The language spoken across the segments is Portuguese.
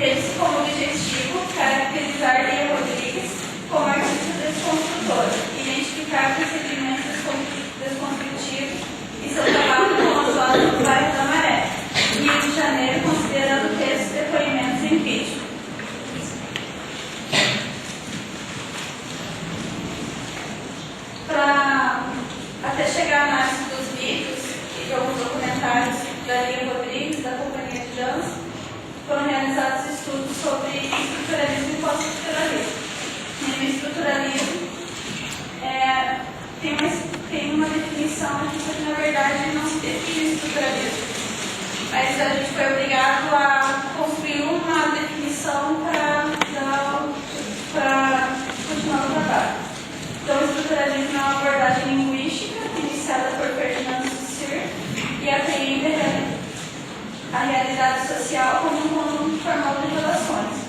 teve-se como objetivo caracterizar Lia Rodrigues como artista desconstrutora, identificar procedimentos desconstrutivos e seu trabalho com as obras do bairro da Maré, Rio de Janeiro, considerando textos, depoimentos em vídeo. Até chegar à análise dos vídeos e de alguns documentários da Lia Rodrigues, da Companhia de Dança, foram realizados estudos sobre estruturalismo e pós-estruturalismo. No estruturalismo, tem uma definição aqui, só que na verdade não se define estruturalismo. Mas a gente foi obrigado a construir uma definição para continuar o trabalho. Então, o estruturalismo é uma abordagem linguística iniciada por Ferdinand Saussure e apreende a realidade social como um conjunto formal de relações.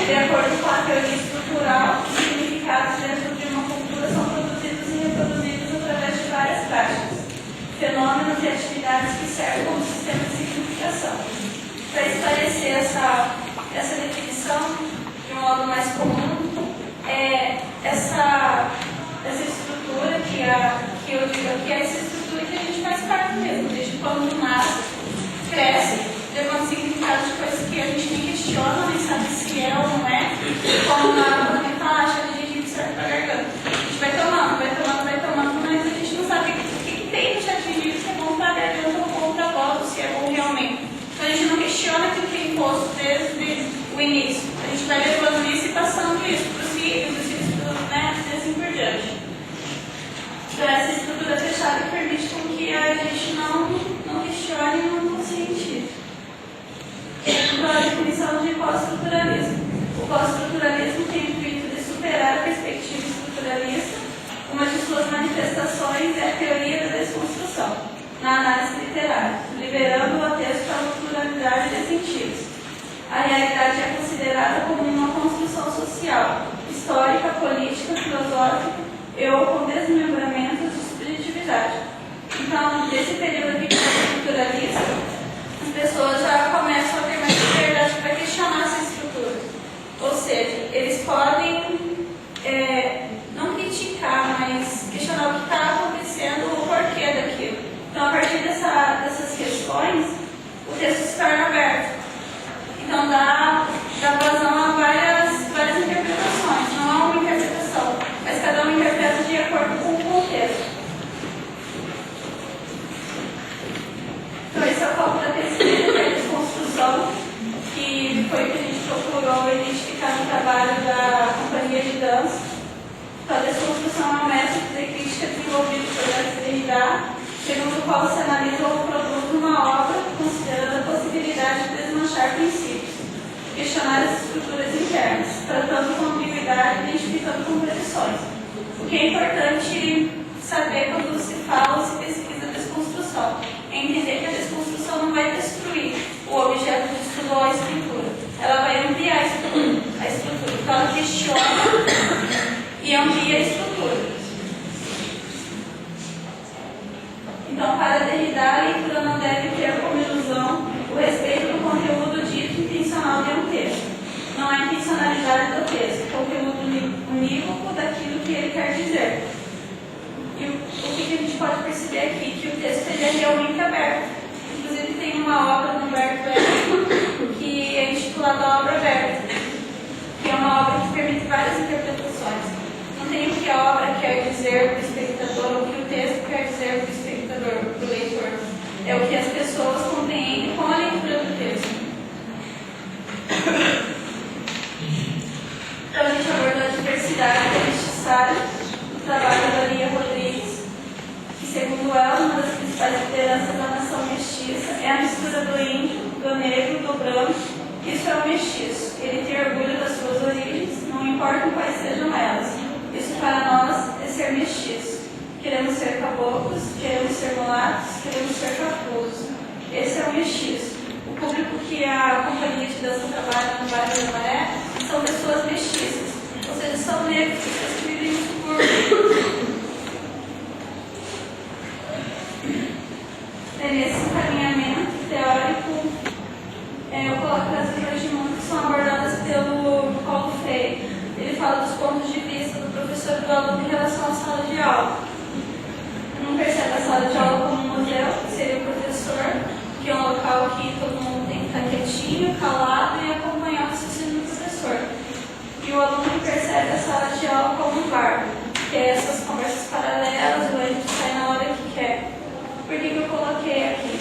De acordo com a teoria estrutural, os significados dentro de uma cultura são produzidos e reproduzidos através de várias práticas, fenômenos e atividades que servem como sistema de significação. Para esclarecer essa definição de um modo mais comum, essa estrutura que eu digo aqui é essa estrutura que a gente faz parte mesmo, desde quando nasce, cresce, levando significado de coisas que a gente nem questiona, nem sabe se é ou não é, como na hora que fala, acha que a gente serve para a garganta. A gente vai tomando, mas a gente não sabe o que tem no chá de gengibre, se é bom para a garganta ou bom para a boca, se é bom realmente. Então a gente não questiona aquilo que é imposto desde o início. A gente vai levando isso e passando isso para os filhos, né, assim por diante. Então essa estrutura fechada permite com que a gente não questione e não conscientize. Então a definição de pós-estruturalismo. O pós-estruturalismo tem o intuito de superar a perspectiva estruturalista. Uma de suas manifestações é a teoria da desconstrução, na análise literária, liberando o texto à pluralidade de sentidos. A realidade é considerada como uma construção social, histórica, política, filosófica ou com desmembramentos de subjetividade. Então, nesse período aqui estruturalista, as pessoas já começam a ter mais liberdade para questionar essa estrutura. Ou seja, eles podem não criticar, mas questionar o que está acontecendo, o porquê daquilo. Então, a partir dessas questões, o texto se torna aberto. Então, dá vazão a várias interpretações. Não há uma interpretação, mas cada um interpreta de acordo com o contexto. Então, esse é o foco da pesquisa, que é a desconstrução, que foi o que a gente procurou identificar no trabalho da Companhia de Dança. Então, a desconstrução é um método de crítica desenvolvido por Jacques Derrida, segundo o qual se analisa o produto de uma obra, considerando a possibilidade de desmanchar princípios, questionar as estruturas internas, tratando com ambiguidade e identificando contradições. O que é importante saber quando se fala ou se pesquisa a desconstrução é entender que a desconstrução não vai destruir o objeto de estudo ou a escritura. Ela vai ampliar a estrutura. Então, ela questiona e amplia a estrutura. Então, para Derrida, a leitura não deve ter como ilusão o respeito do conteúdo dito intencional de um texto. Não há intencionalidade do texto, conteúdo unívoco daquilo que ele quer dizer. E o que a gente pode perceber aqui? Que o texto ele é realmente aberto. Inclusive, tem uma obra no Humberto Eco que é intitulada Obra Aberta, que é uma obra que permite várias interpretações. Não tem o que a obra quer dizer para o espectador, ou o que o texto quer dizer para o espectador, para o leitor. É o que as pessoas compreendem com a leitura do texto. Então, a gente abordou a diversidade que é necessária no trabalho da Lia Rodrigues, que, segundo ela, uma das principais lideranças da nação mestiça é a mistura do índio, do negro, do branco. Isso é o mestiço. Ele tem orgulho das suas origens, não importa quais sejam elas. Isso para nós é ser mestiço. Queremos ser caboclos, queremos ser mulatos, queremos ser capulos. Esse é o mestiço. O público que a Companhia de Dança trabalha no bairro da Maré são pessoas mestiças, ou seja, são negros, pessoas que vivem no subúrbio. Nesse encaminhamento teórico, eu coloco as figuras de mundo que são sala de aula como um museu, que seria o professor, que é um local que todo mundo tem que estar quietinho, calado e acompanhar o raciocínio do professor. E o aluno percebe a sala de aula como um bar, que é essas conversas paralelas, o ônibus sai na hora que quer. Por que eu coloquei aqui?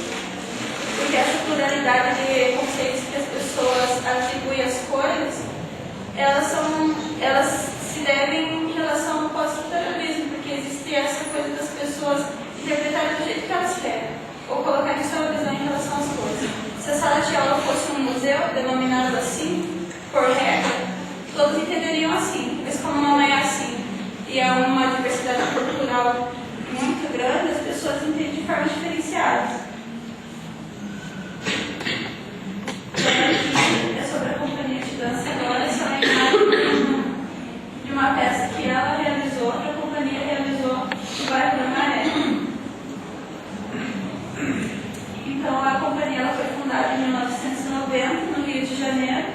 Porque essa pluralidade de conceitos que as pessoas atribuem às coisas, elas se devem em relação ao pós-estruturalismo, porque existe essa coisa das pessoas interpretarem do jeito que elas querem, ou colocarem sua visão em relação às coisas. Se a sala de aula fosse um museu, denominado assim, por regra, todos entenderiam assim, mas como não é assim, e é uma diversidade cultural muito grande, as pessoas entendem de formas diferenciadas. É sobre a companhia de dança agora, essa é uma imagem de uma peça que ela realizou, que a companhia realizou no bairro da Maré. Então a companhia ela foi fundada em 1990 no Rio de Janeiro.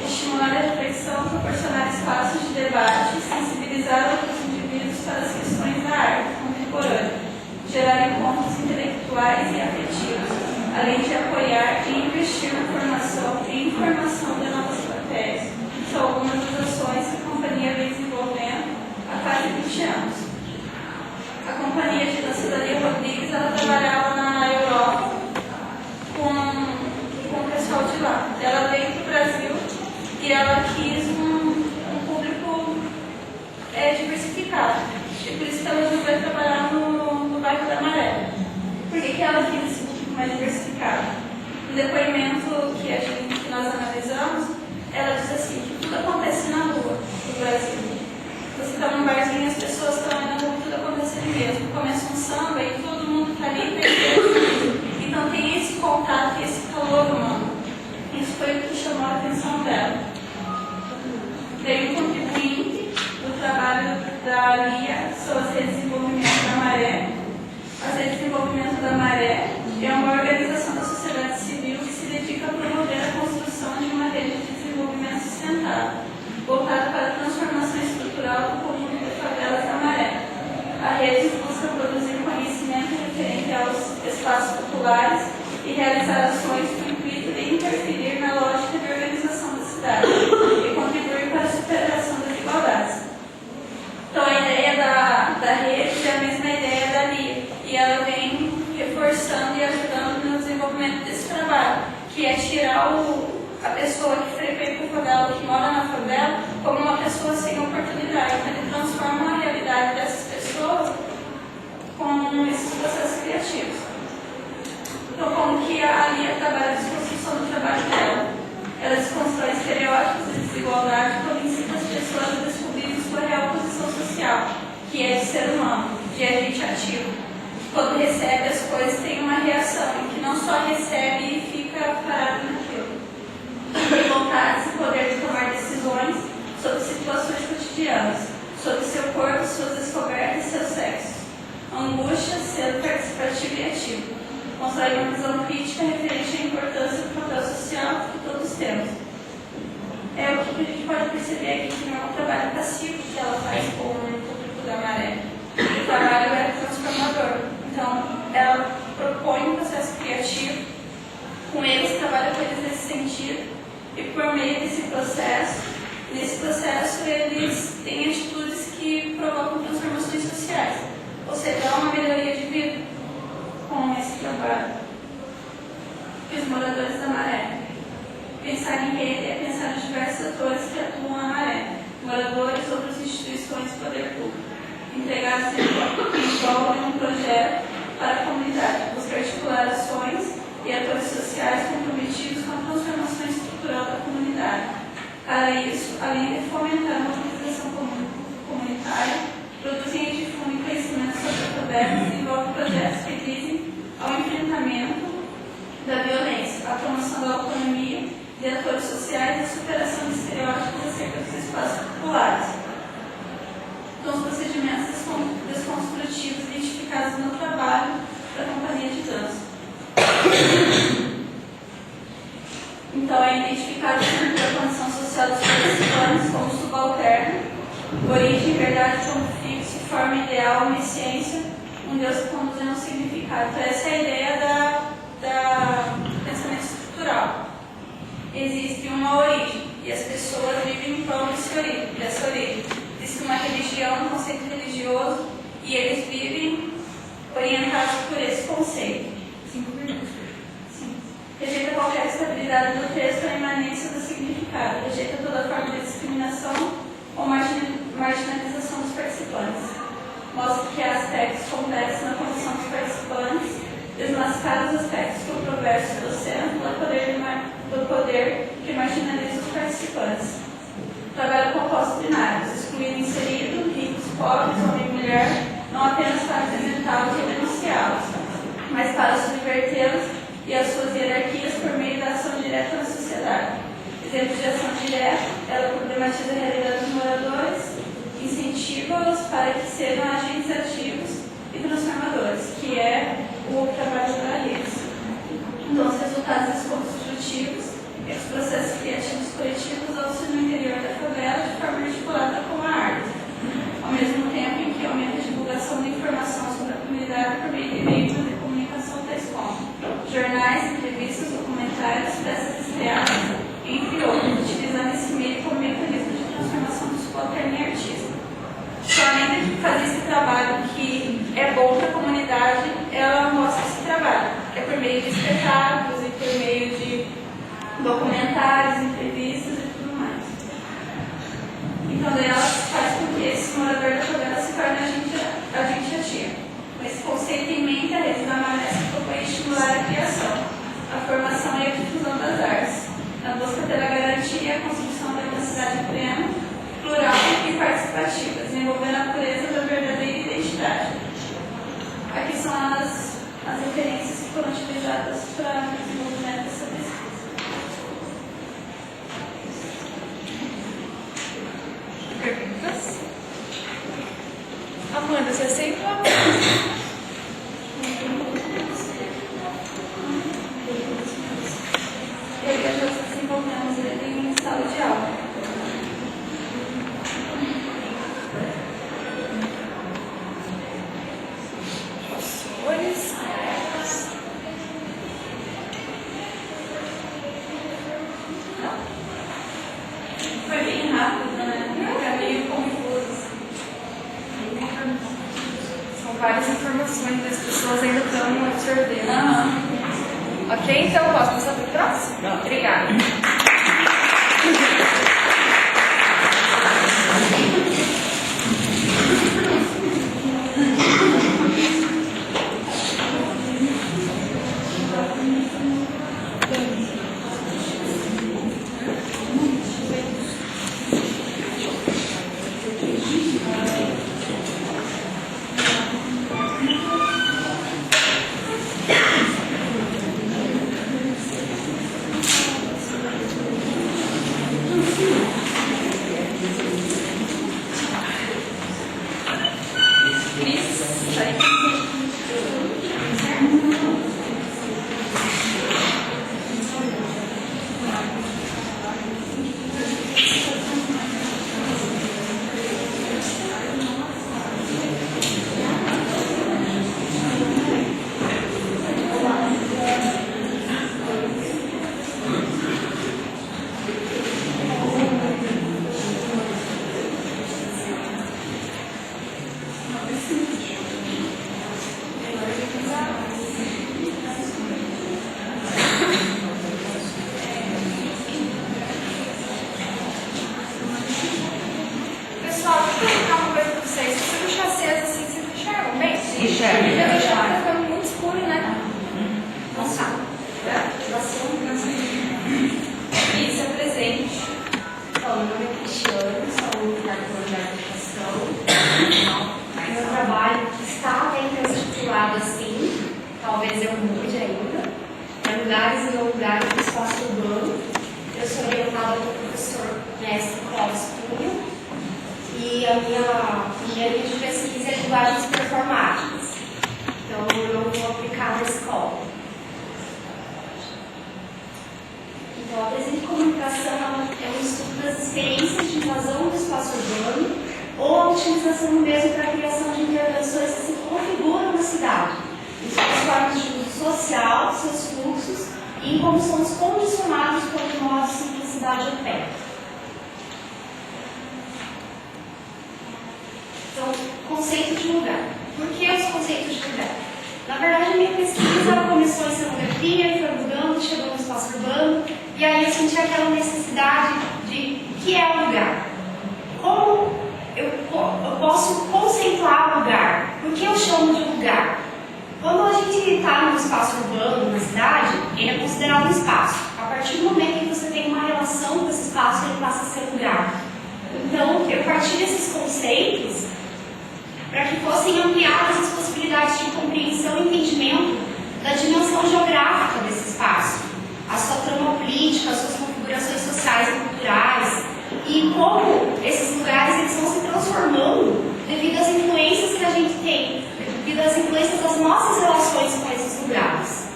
Estimular a reflexão, proporcionar espaços de debate, sensibilizar outros indivíduos para as questões da arte contemporânea, gerar encontros intelectuais e afetivos, além de apoiar e investir na formação e informação de novas plateias. São algumas das ações que a companhia vem desenvolvendo há quase 20 anos. A companhia de dança da Lia Rodrigues ela trabalhava na Europa com o pessoal de lá. Ela veio para o Brasil e ela quis um público diversificado. E por isso que ela resolveu trabalhar no bairro da Maré. Por que ela quis esse público mais diversificado? No depoimento que nós analisamos, ela diz assim, que tudo acontece na rua no Brasil. Você está num barzinho, as pessoas estão na rua, tudo acontece ali mesmo. Começa um samba e todo mundo está ali perto. Então tem esse contato e esse calor humano. Isso foi o que chamou a atenção dela. Daí o contribuinte do trabalho da Lia são as redes de desenvolvimento da Maré. As redes de desenvolvimento da Maré é uma organização da sociedade civil que se dedica a promover a construção de uma rede de desenvolvimento sustentável, voltada para a transformação estrutural do conjunto de favelas da Maré. A rede busca produzir conhecimento referente aos espaços populares e realizar ações com o intuito de interferir na lógica de organização da cidade e contribuir para a superação das desigualdades. Então, a ideia da rede é a mesma ideia da Lia, e ela vem reforçando e ajudando no desenvolvimento desse trabalho, que é tirar a pessoa que frequenta a favela, que mora na favela, como uma pessoa sem oportunidade. Então, ele transforma a realidade dessas pessoas com esses processos criativos. Então, como que a Lia trabalha a desconstrução do trabalho dela? Ela desconstrói estereótipos de desigualdade quando ensina as pessoas a descobrirem sua real posição social, que é de ser humano, de agente ativo. Quando recebe as coisas, tem uma reação, em que não só recebe e fica parado naquilo. Tem vontade e poder de tomar decisões sobre situações cotidianas, sobre seu corpo, suas descobertas e seus sexos. Angústia, sendo participativo e ativo. Constrói uma visão crítica referente à importância do papel social que todos temos. É o que a gente pode perceber aqui, que não é um trabalho passivo que ela faz com o público da Maré. O trabalho é transformador. Então, ela propõe um processo criativo, com eles, trabalha com eles nesse sentido, e por meio nesse processo, eles têm atitudes que provocam transformações sociais, ou seja, há uma melhoria de vida com esse trabalho. E os moradores da Maré. Pensar em rede é pensar em diversos atores que atuam na Maré, moradores, outras instituições e poder público, empregados envolvem um projeto para a comunidade, busca articular ações e atores sociais comprometidos com a transformação estrutural da comunidade. Para isso, além de fomentar a mobilização comunitária, produzem e difundem conhecimento sobre a favela e desenvolvem projetos que visem ao enfrentamento da violência, a promoção da autonomia de atores sociais e a superação de estereótipos acerca dos espaços populares. Então, os procedimentos desconstrutivos identificados no trabalho da companhia de dança. Então, é identificado a condição social dos participantes como subalterno, origem, verdade como fixo, forma ideal, uma essência, um Deus que conduz a um significado. Então, essa é a ideia do pensamento estrutural. Existe uma origem, e as pessoas vivem em torno dessa origem. Existe uma religião, um conceito religioso, e eles vivem orientados por esse conceito. 5 minutos. Sim. Rejeita qualquer estabilidade do texto ou imanência do significado. Rejeita toda forma de discriminação ou marginalização dos participantes. Mostra que há aspectos complexos na condição dos participantes, desmascara os aspectos controversos do centro do poder que marginaliza os participantes. Trabalha com opostos binários, excluindo inserido, ricos, pobres, homem e mulher, não apenas para apresentá-los ou denunciá-los, mas para subvertê-los e as suas hierarquias por meio da ação direta na sociedade. Exemplo de ação direta, ela problematiza a realidade dos moradores, incentiva-os para que sejam agentes ativos e transformadores, que é o trabalho da Alice. Então, os resultados construtivos e os processos criativos coletivos auxiliam no interior da favela de forma articulada com a arte, ao mesmo tempo em que aumenta a divulgação de informação sobre a comunidade por meio de veículos de comunicação tais como jornais, entrevistas, documentários, peças estreadas, entre outros, utilizando esse meio como mecanismo de transformação do subalterno em artista. Somente de fazer esse trabalho que é bom para a comunidade, ela mostra esse trabalho, que é por meio de espetáculos e por meio de documentários, entrevistas e tudo mais. Então, daí ela faz com que esse morador da favela se torne agente ativo. Com esse conceito em mente, a Rede da Maré se propõe estimular a criação, a formação e a difusão das artes, na busca pela garantia e a construção de uma cidade plena, plural e participativa, desenvolvendo a pureza da verdadeira identidade. Aqui são as referências que foram utilizadas para o desenvolvimento dessa pesquisa. Perguntas? Amanda, você aceita? E aí nós desenvolvemos ele em sala de aula. Foi bem rápido, né? Fica meio confuso. São várias informações, as pessoas ainda estão absorvendo. Aham. Ok, então posso passar para o próximo? Não. Obrigada. Pessoal, deixa eu perguntar uma coisa para vocês. Se você deixar aceso assim, vocês enxergam bem? Enxerga. Eu deixo tá ficando muito escuro, né? Nossa. Isso, é presente. Bom, meu nome é Cristiano, sou educadora de educação. Meu trabalho está bem estipulado assim, talvez eu mude ainda. É lugares e não lugares do espaço urbano. Eu sou orientada pelo professor mestre Clóvis Cunha e a minha linha de pesquisa é linguagens performáticas. Então eu vou aplicar na escola. Então, a presente comunicação é um estudo das experiências de invasão do espaço urbano ou a utilização mesmo para a criação de intervenções configuram a cidade, em suas formas de uso social, seus fluxos e em como somos condicionados pelo modo de simplicidade opera. Então, conceito de lugar. Por que os conceitos de lugar? Na verdade, a minha pesquisa começou em cenografia e foi mudando, chegou no espaço urbano, e aí eu senti aquela necessidade de o que é o lugar? Como eu posso conceituar o lugar? Por que eu chamo de lugar? Quando a gente está no espaço urbano, na cidade, ele é considerado um espaço. A partir do momento que você tem uma relação com esse espaço, ele passa a ser lugar. Então, eu parti desses conceitos para que fossem ampliadas as possibilidades de compreensão e entendimento da dimensão geográfica desse espaço, a sua trama política, as suas configurações sociais e culturais, e como esses lugares eles vão se transformando devido às influências que a gente tem, devido às influências das nossas relações com esses lugares.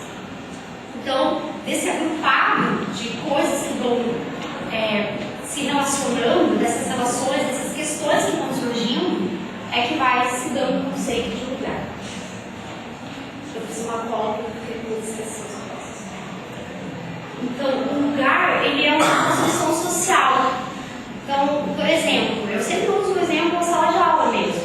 Então, desse agrupado de coisas que vão se relacionando, dessas relações, dessas questões que vão surgindo, é que vai se dando o conceito de lugar. Eu fiz uma cola porque eu esqueci as coisas. Então, o lugar, ele é uma construção social. Então, por exemplo, eu sempre uso o exemplo da sala de aula mesmo.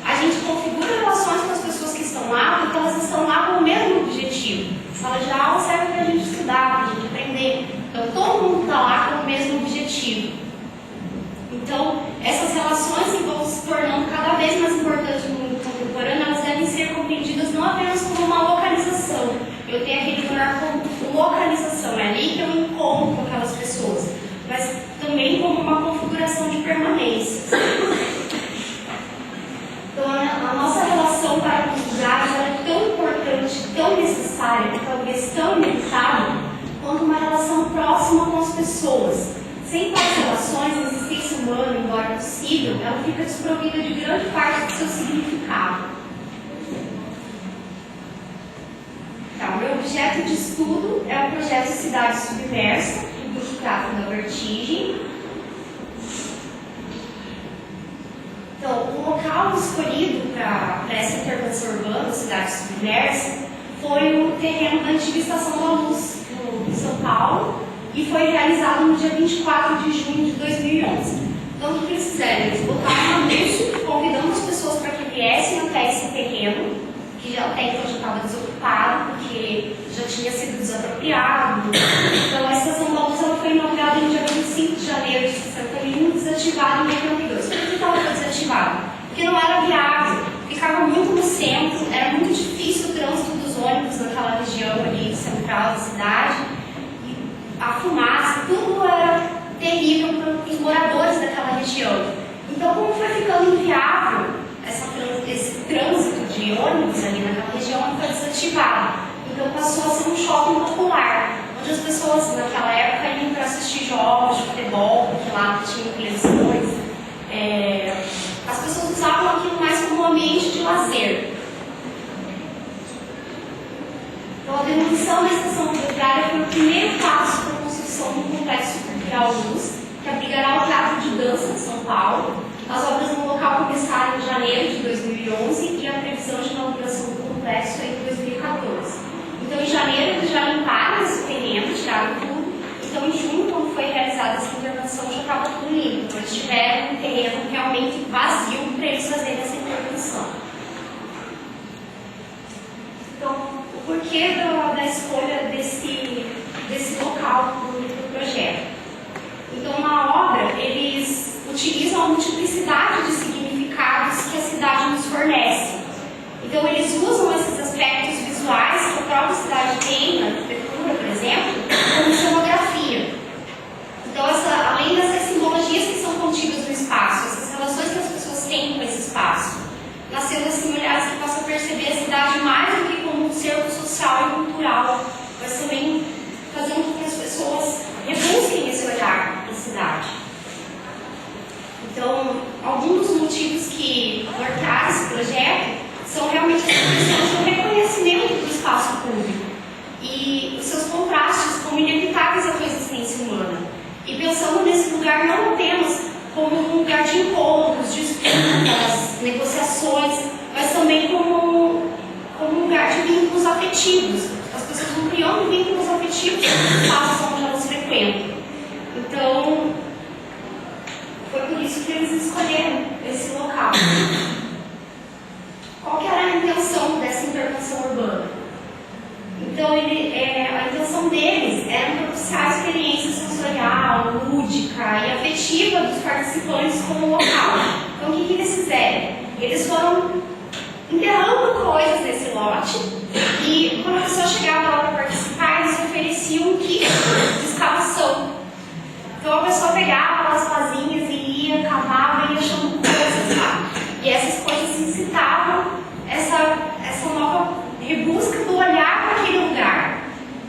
A gente configura relações com as pessoas que estão lá, porque elas estão lá com o mesmo objetivo. A sala de aula serve para a gente estudar, para a gente aprender. Então, todo mundo está lá com o mesmo objetivo. Então, essas relações que vão se tornando cada vez mais importantes no mundo contemporâneo, elas devem ser compreendidas não apenas como uma localização. Eu tenho aquele lugar como localização, é ali que eu encontro aquelas pessoas, mas também como uma configuração de permanência. Então, a nossa relação para os lugares é tão importante, tão necessária, talvez tão inevitável, quanto uma relação próxima com as pessoas. Sem tais relações, a existência humana, embora possível, ela fica desprovida de grande parte do seu significado. Tá, o meu objeto de estudo é o projeto Cidade Submersa, do Teatro da Vertigem. Então, o local escolhido para essa intervenção urbana, Cidade Submersa, foi o terreno da antiga Estação da Luz, em São Paulo, e foi realizado no dia 24 de junho de 2011. Então, o que eles fizeram? Eles botaram um anúncio convidando as pessoas para que viessem até esse terreno, que até então já estava desocupado, porque já tinha sido desapropriado. Então, essa Estação da Luz ela foi inaugurada no dia 25 de janeiro de 61 e desativada em 82. Por que ela foi desativada? Porque não era viável, ficava muito no centro, era muito difícil o trânsito dos ônibus naquela região ali central da cidade. A fumaça, tudo era terrível para os moradores daquela região. Então, como foi ficando inviável esse trânsito de ônibus ali naquela região, ela foi desativada. Então, passou a ser um shopping popular, onde as pessoas naquela época iam para assistir jogos de futebol, porque lá tinha televisões. As pessoas usavam aquilo mais como um ambiente de lazer. Então, a demolição da estação ferroviária foi o primeiro passo para a construção do Complexo Cultural Luz, que abrigará o Teatro de Dança de São Paulo. As obras no local começaram em janeiro de 2011 e a previsão de inauguração do complexo é em 2014. Então, em janeiro, eles já limparam esse terreno, tiraram tudo. Então, em junho, quando foi realizada essa intervenção, já estava tudo limpo. Então, eles tiveram um terreno realmente vazio para eles fazerem essa intervenção. Então, o porquê da escolha desse local para o projeto? Então, na obra, eles utilizam a multiplicidade de significados que a cidade nos fornece. Então, eles usam esses aspectos visuais que a própria cidade tem, na arquitetura, por exemplo, como cenografia. Então, além dessas simbologias que são contidas no espaço, essas relações que as pessoas têm com esse espaço, nascendo assim olhares que possam perceber a cidade mais do que como um cerco social e cultural, mas também fazendo com que as pessoas rebusquem esse olhar da cidade. Então, alguns dos motivos que nortearam esse projeto são realmente as questões do reconhecimento do espaço público e os seus contrastes como inevitáveis à coexistência humana. E pensando nesse lugar não apenas como um lugar de encontros, disputas, negociações, mas também como um lugar de vínculos afetivos. As pessoas vão criando vínculos afetivos nos espaços onde elas frequentam. Então, foi por isso que eles escolheram esse local. Qual que era a intenção dessa intervenção urbana? Então, a intenção deles era propiciar a experiência sensorial, lúdica e afetiva dos participantes com o local. Então, o que eles fizeram? Eles foram enterrando coisas nesse lote e, quando a pessoa chegava lá para participar, eles ofereciam um kit de escavação. Então, a pessoa pegava as vasinhas e ia, cavava e ia achando coisas lá. E essas coisas incitavam essa nova rebusca do olhar para aquele lugar.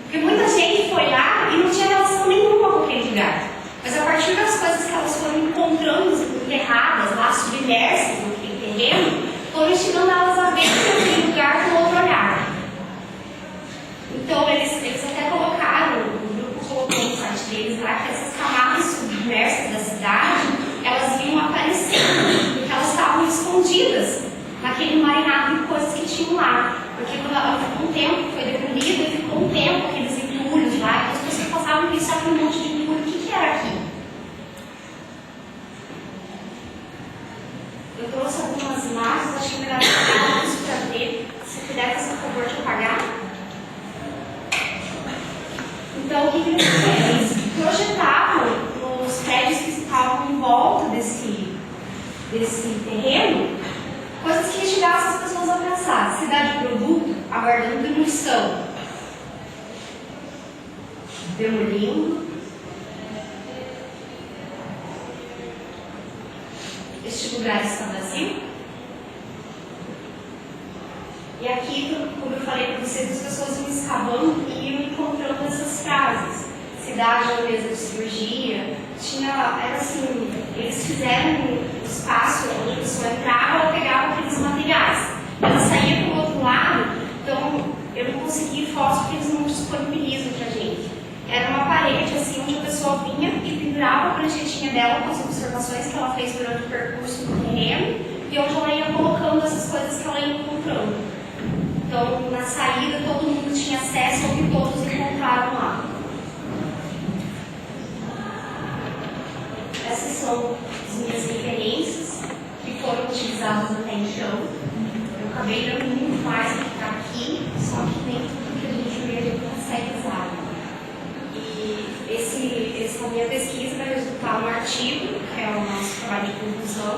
Porque muita gente foi lá e não tinha relação nenhuma com aquele lugar. Mas a partir das coisas que elas foram encontrando enterradas lá, submersas naquele terreno, foram instigando elas a ver aquele lugar com outro olhar. Então eles até colocaram, o grupo colocou no site deles lá, que essas camadas submersas da cidade, elas iam aparecendo, porque elas estavam escondidas naquele marinado de coisas que tinham lá. Porque quando ela ficou um tempo, foi demolida e ficou um tempo aqueles entulhos lá, então as pessoas passavam a pensar que um monte de entulho, o que era aqui? Eu trouxe algumas imagens, acho que é melhor pegar isso para ver. Se puder fazer o favor de apagar. Então, o que eles fizeram? Eles projetavam nos prédios que estavam em volta desse terreno coisas que instigassem as pessoas a pensar. Cidade de produto, aguardando demolição. Demolindo. Este lugar está vazio. E aqui, como eu falei para vocês, as pessoas iam escavando e iam encontrando essas frases. Cidade na mesa de cirurgia. Era assim, eles fizeram um espaço onde a pessoa entrava, ela pegava aqueles materiais. Ela saía para o outro lado, então eu não consegui fotos porque eles não disponibilizam para a gente. Era uma parede assim, onde a pessoa vinha e pendurava a pranchetinha dela com as observações que ela fez durante o percurso no terreno e onde ela ia colocando essas coisas que ela ia encontrando. Então, na saída, todo mundo tinha acesso ao que todos encontraram lá. Essas são as minhas referências que foram utilizadas até então. Eu acabei dando muito mais do que está aqui, só que nem tudo que a gente vê a gente consegue usar. E essa minha pesquisa vai resultar um artigo, que é o nosso trabalho de conclusão,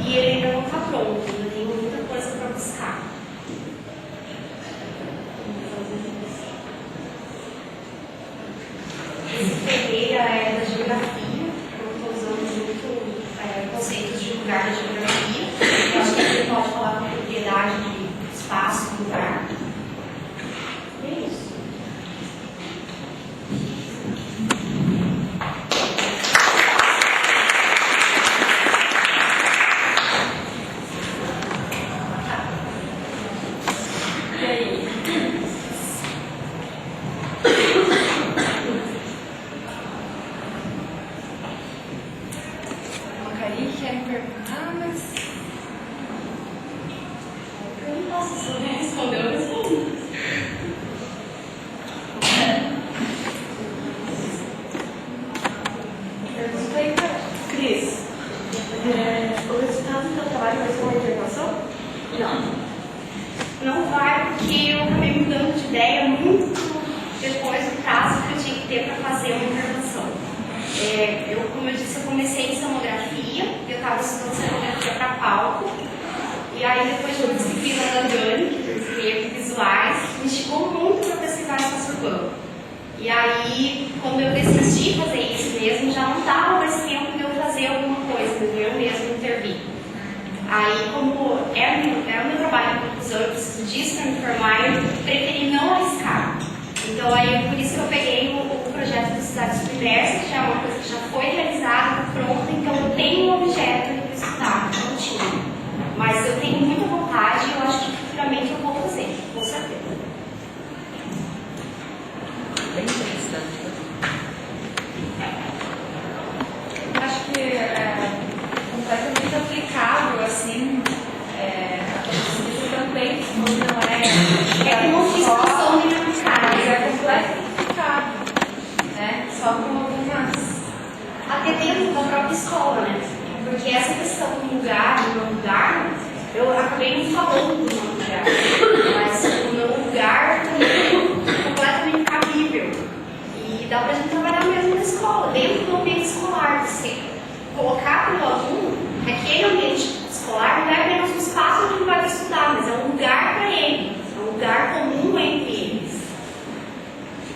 e ele ainda não está pronto, ainda tem muita coisa para buscar. Esse Ferreira é da geografia, eu estou usando muito conceitos de lugar da geografia. Eu acho que ele pode falar com propriedade de espaço, lugar. E é isso. Não vai, porque eu acabei mudando de ideia muito depois do prazo que eu tinha que ter para fazer uma intervenção. Como eu disse, eu comecei em cenografia, eu estava estudando cenografia para palco, e aí depois de uma disciplina da Dani, que eu escrevo visuais, me instigou muito para pesquisar espaço urbano. E aí, quando eu decidi fazer isso mesmo, já não dava mais tempo de eu fazer alguma coisa, eu mesmo intervir. Aí, como é o meu trabalho de conclusão, eu preciso disso para me formar, eu preferi não arriscar. Então, aí, por isso que eu peguei o projeto do Cidade Submersa, que já é uma coisa que já foi realizada, pronta, então eu tenho um objeto para estudar, não tinha. Mas eu tenho muita vontade e eu acho que futuramente eu vou fazer, com certeza. Bem interessante. Acho que é completamente aplicável, assim,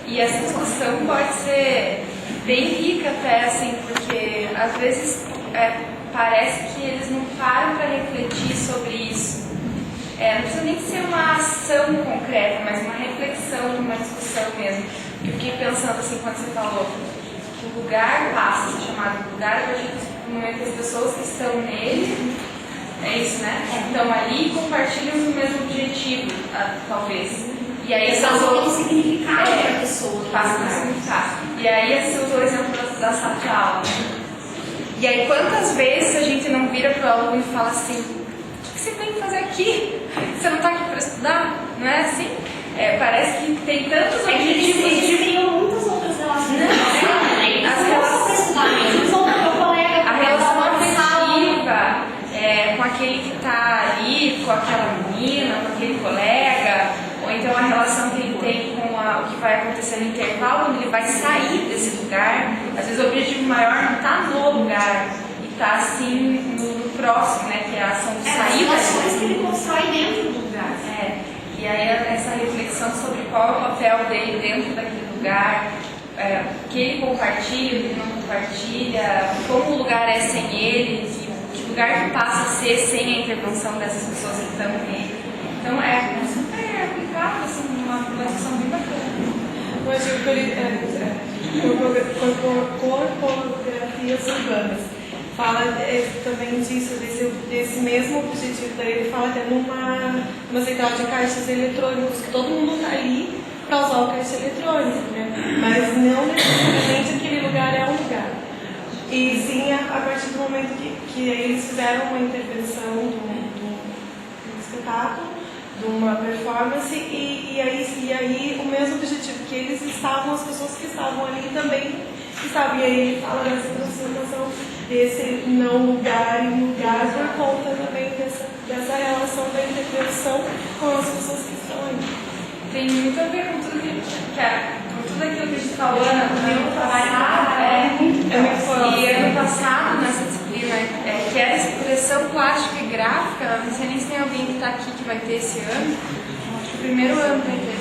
E essa discussão pode ser bem rica até, assim, porque às vezes parece que eles não param para refletir sobre isso. Não precisa nem ser uma ação concreta, mas uma reflexão, uma discussão mesmo. Eu fiquei pensando assim, quando você falou que o lugar passa a ser chamado lugar, a partir do momento que as pessoas que estão nele, é isso, né? Estão ali e compartilham o mesmo objetivo, talvez. E aí Esse é o significado da pessoa. Passa a significar. E aí você usou o exemplo da sala de aula. E aí quantas vezes a gente não vira para o aluno e fala assim, o que você tem que fazer aqui? Você não está aqui para estudar? Não é assim? Parece que tem tantos objetivos. Eles criam muitas outras relações. A relação afetiva com aquele que está ali, com aquela menina, com aquele colega, ou então a relação que ele tem com o que vai acontecer no intervalo, onde ele vai sair desse lugar. Às vezes o objetivo maior não está no lugar, e está assim no próximo, né? Que é a ação de sair das relações que ele constrói dentro do lugar. E aí essa reflexão sobre qual é o papel dele dentro daquele lugar, que ele compartilha, que ele não compartilha, como o lugar é sem ele, que lugar que passa a ser sem a intervenção dessas pessoas que estão nele. Então é super aplicado, assim, uma discussão bem bacana. Eu acho que corporafias urbanas fala também disso, desse mesmo objetivo. Daí ele fala até numa central de caixas eletrônicos, que todo mundo está ali para usar o caixa eletrônico, né? Mas não necessariamente aquele lugar é um lugar. E sim, a partir do momento que eles fizeram uma intervenção do espetáculo, de uma performance, e aí o mesmo objetivo que eles estavam, as pessoas que estavam ali também estavam. E aí ele fala dessa transformação, desse não lugar em lugar, por conta também dessa relação da intervenção com as pessoas que estão ali. Tem muito a ver com tudo aquilo que a gente falou no passado, e ano passado nessa disciplina, que era expressão plástica e gráfica. Não sei nem se tem alguém que está aqui que vai ter esse ano, acho que o primeiro ano vai ter.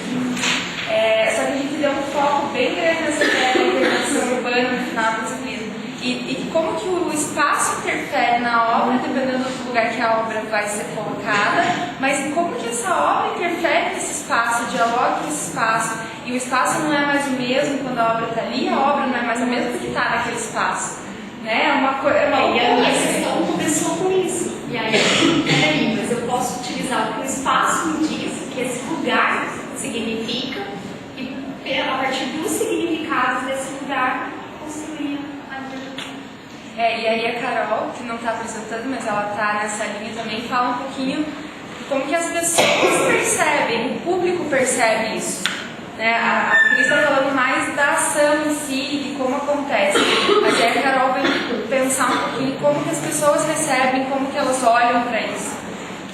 Só que a gente deu um foco bem grande nessa ideia da intervenção urbana no final da disciplina. E como que o espaço interfere na obra, dependendo do lugar que a obra vai ser colocada, mas como que essa obra interfere nesse espaço, dialoga com esse espaço, e o espaço não é mais o mesmo quando a obra está ali, a obra não é mais a mesma que está naquele espaço. Né? E a minha questão começou com isso. E aí, peraí, mas eu posso utilizar o que o espaço me diz, o que esse lugar significa, e a partir dos significados desse lugar, construir a interpretação. E aí a Carol, que não está apresentando, mas ela está nessa linha também, fala um pouquinho de como que as pessoas percebem, o público percebe isso. Né? A Cris está falando mais da ação em si, de como acontece, mas aí a Carol vem pensar um pouquinho como que as pessoas recebem, como que elas olham para isso.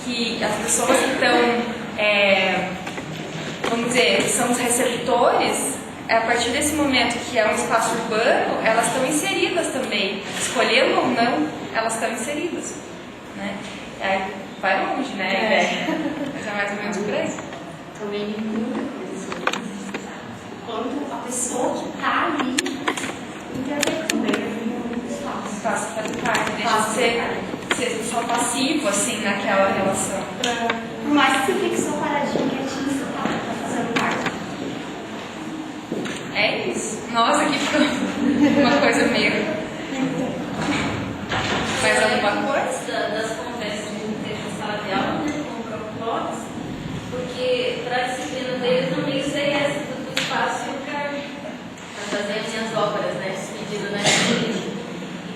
Que as pessoas que estão, vamos dizer, que são os receptores, a partir desse momento que é um espaço urbano, elas estão inseridas também, escolhendo ou não, elas estão inseridas. Né? Aí vai longe, né? Mas é mais ou menos por aí. Também muita coisa sobre isso. Quando a pessoa que está ali intervém também no espaço. O espaço faz parte, deixa de ser só passivo assim naquela relação. Por mais que você fique só paradinho, quietinho, você tá fazendo parte. É isso. Nossa, aqui ficou uma coisa meio. Mais alguma coisa? Das conversas de texto em sala de aula, né, com o próprio Clóvis, porque para a disciplina dele também usei essa do espaço e o lugar para fazer as minhas obras, né, medidas na disciplina.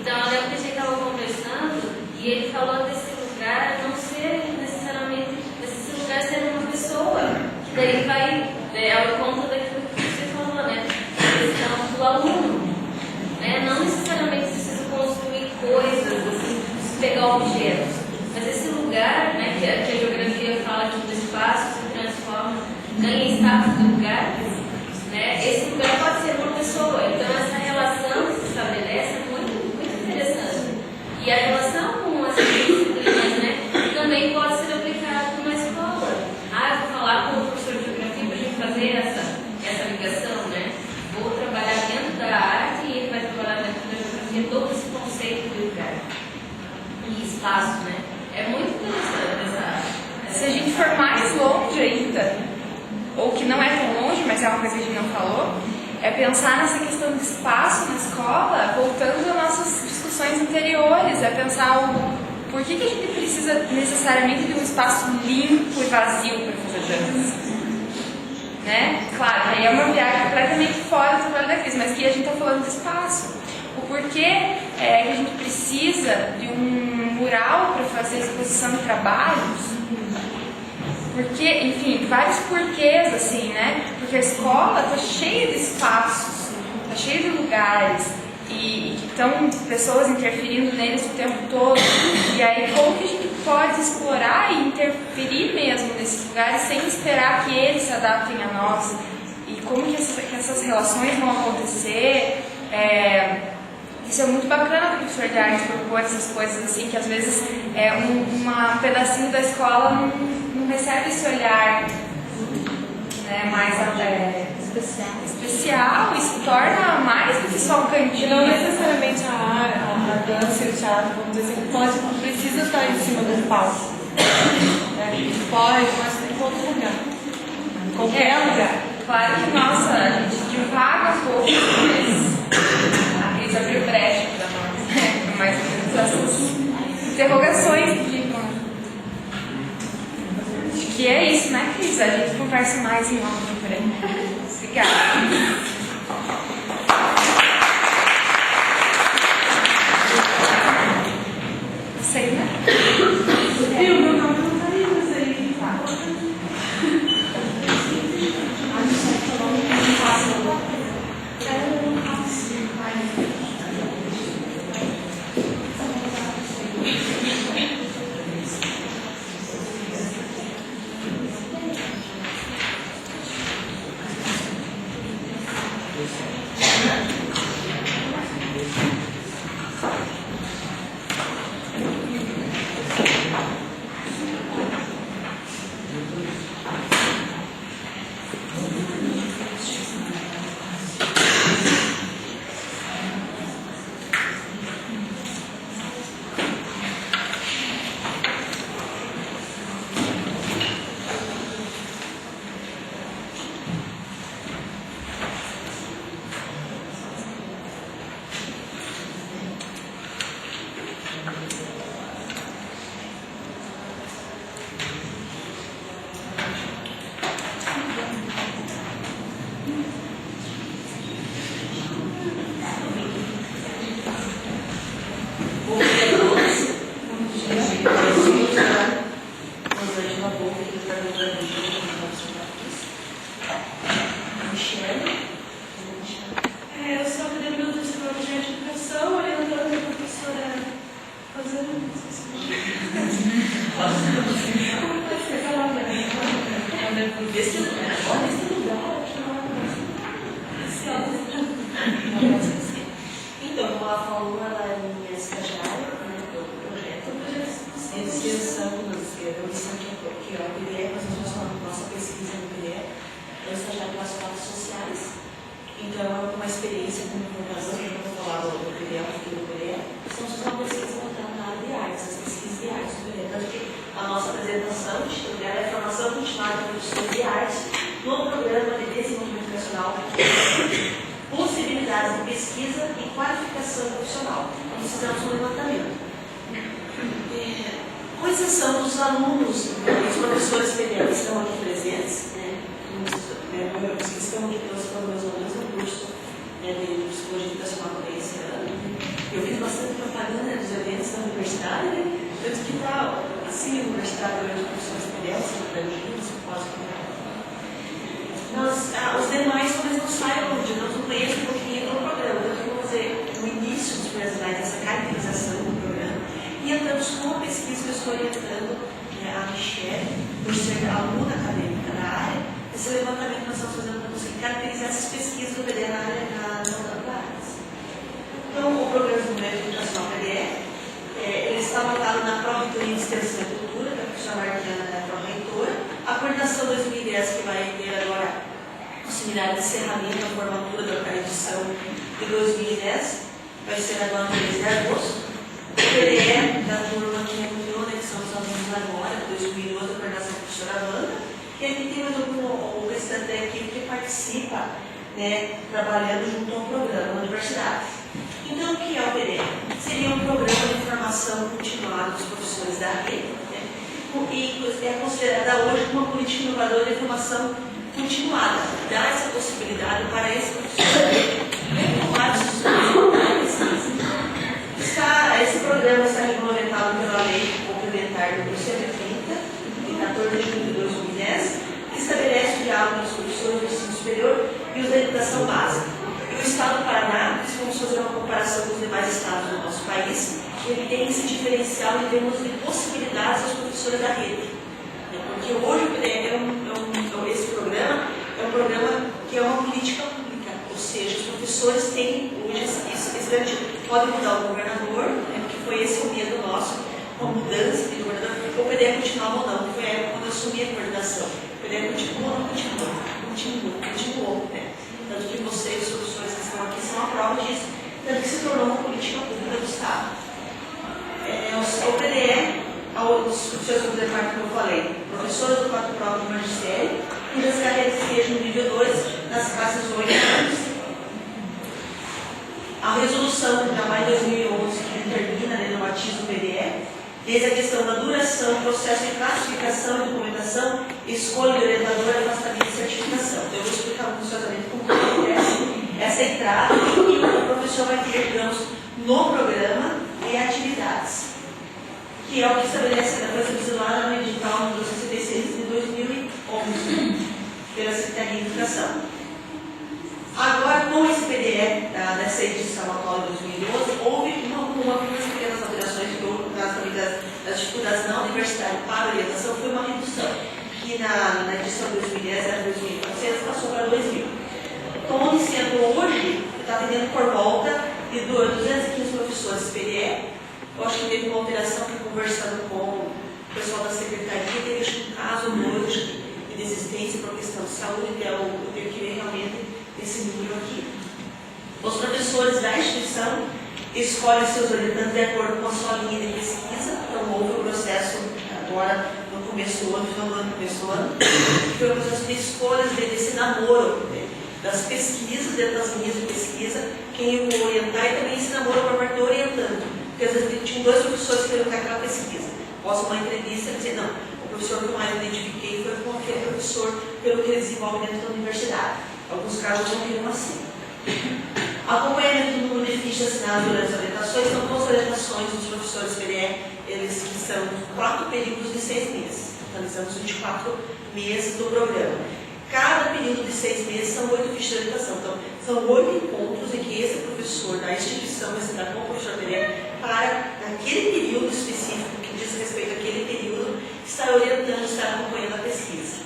Então, eu lembro que a gente estava conversando e ele falou desse lugar não ser necessariamente, esse lugar ser uma pessoa, que daí vai, ela conta daquilo que você falou, né, a questão do aluno, né, não necessariamente precisa construir coisas, assim, pegar objetos, mas esse lugar, né, que a geografia fala que o espaço se transforma, ganha status de lugar, né, esse lugar pode ser uma pessoa, então essa relação que se estabelece é muito, muito interessante. E a relação com as disciplinas, né, também pode ser aplicada numa escola. Eu vou falar com o professor de geografia para a gente fazer essa ligação, né? que não é tão longe, mas é uma coisa que a gente não falou, é pensar nessa questão do espaço na escola, voltando às nossas discussões anteriores, é pensar por que a gente precisa necessariamente de um espaço limpo e vazio para fazer dança. Né? Claro, aí é uma viagem completamente fora do trabalho da crise, mas aqui a gente está falando de espaço. O porquê que a gente precisa de um mural para fazer exposição de trabalhos, porque, enfim, vários porquês, assim, né? Porque a escola está cheia de espaços, está cheia de lugares, e que estão pessoas interferindo neles o tempo todo. E aí, como que a gente pode explorar e interferir mesmo nesses lugares sem esperar que eles se adaptem a nós? E como que essas relações vão acontecer? Isso é muito bacana do professor de arte propor essas coisas assim, que às vezes um pedacinho da escola não recebe esse olhar, né, mais especial e se torna mais do que só um cantinho. Não necessariamente a dança e o teatro, vamos dizer assim, não precisa estar em cima do palco. Pode, mas tem em outro lugar. Em qualquer lugar. Claro que, nossa, a gente divaga um pouco, mas a Cris abriu brecha para nós. Mais ou menos essas interrogações que ficam. Acho que é isso, né, Cris? A gente conversa mais em off por aí. Obrigada. Sei, né? Meu nome não tá aí, mas aí tá. Eu sou acadêmica do Instituto de Educação, orientando a professora fazendo. Então, como ela falou, ela é minha estagiária do projeto de extensão da missão que é o PDE, nós estamos falando da nossa pesquisa no PDE, eu estagiária das pautas sociais. Então, é uma experiência como coordenadora, que eu vou falar do PDE, do PDE, estamos fazendo uma pesquisa voltada na área de artes, as pesquisas de artes do PDE. Tanto que a nossa apresentação é a formação continuada de professores de artes no programa de desenvolvimento educacional, possibilidades de pesquisa e qualificação profissional. Nós fizemos um levantamento. Com exceção dos alunos, os professores PDE que estão aqui presentes, que estão aqui pelos meus alunos no curso de psicologia educacional também esse ano. Eu fiz bastante propaganda dos eventos da universidade, né? Tanto que está assim, a universidade hoje, os professores PDE, são grandes, os demais talvez não saibam, digamos, não conheçam um pouquinho do programa. Então, eu vou fazer no início dos presidentes essa caracterização do programa e entramos com a pesquisa que eu estou orientando a Michelle, por ser aluna acadêmica da área, esse levantamento que nós estamos fazendo para conseguir caracterizar essas pesquisas do PDE na área da área. Então, o programa de desenvolvimento educacional PDE, ele está anotado na prova de extensão e cultura, da professora Marquiana, da pró-reitora, a coordenação 2010, que vai ter agora o seminário de encerramento, a formatura da edição de 2010, vai ser agora no mês de agosto. O PDE da turma que reuniu, que são os alunos agora, de 2012, a coordenação da professora Amanda, E aqui tem mais um restante da equipe que participa, né, trabalhando junto ao programa na universidade. Então, o que é o PDE? Seria um programa de formação continuada dos professores da rede, né, e é considerada hoje uma política inovadora de formação continuada. Dá essa possibilidade para esse professor retomar seus estudos. Esse programa está regulamentado pela Lei Complementar número 130, de 14 de junho de 2010, que estabelece o diálogo dos professores do ensino superior e os da educação básica. E o Estado do Paraná, se vamos fazer uma comparação com os demais estados do nosso país, ele tem esse diferencial em termos de possibilidades aos professores da rede. Porque hoje esse programa é um programa que é uma política pública, ou seja, os professores têm hoje esse garantido. Pode mudar o governador, porque foi esse o medo nosso, uma mudança de governador, ou o PDE continuava ou não, que foi a época quando eu assumi a coordenação. O PDE continuou ou não continuou, né? Tanto que vocês, os professores que estão aqui, são a prova disso, tanto que se tornou uma política pública do Estado. O PDE, os professores do departamento que eu falei, professores do 4 provas do magistério, e das carreiras que estejam no nível 2, nas classes 8 anos. A resolução da MAI 2011, que determina a normatiza do PDE, desde a questão da duração, processo de classificação e documentação, escolha de orientador, afastamento e certificação. Então, eu vou explicar minuciosamente como acontece essa entrada e o que o professor vai ter, digamos, no programa e atividades, que é o que estabelece a coisa visual no edital número 66 de 2011, pela Secretaria de Educação. Agora, com esse PDE dessa edição atual de 2012, houve algumas pequenas alterações que houve por causa das dificuldades na universidade para a orientação, foi uma redução, que na edição de 2010 era 2.400, passou para 2.000. Então, sendo hoje, está atendendo por volta de 215 professores PDE. Eu acho que teve uma alteração que, conversando com o pessoal da secretaria, teve um caso hoje de desistência por questão de saúde, então eu tenho que ver realmente esse número aqui. Os professores da instituição escolhem seus orientantes de acordo com a sua linha de pesquisa. Então, houve o processo agora no começo do ano, final do ano, começo do ano, que foi o processo de escolhas desse namoro, das pesquisas, dentro das linhas de pesquisa, quem eu vou orientar e também esse namoro para parte do orientando. Porque às vezes tinha 2 professores que queriam aquela pesquisa. Posso uma entrevista e dizer, não, o professor que eu mais identifiquei foi com aquele professor pelo que ele desenvolve dentro da universidade. Alguns casos não viram assim. Acompanhamento do número de fichas assinadas durante as orientações, são duas orientações dos professores PDE, eles que são 4 períodos de 6 meses. Totalizamos 24 meses do programa. Cada período de 6 meses são 8 fichas de orientação. Então, são 8 encontros em que esse professor da instituição vai estar com o professor PDE para aquele período específico que diz respeito àquele período, estar orientando, estar acompanhando a pesquisa.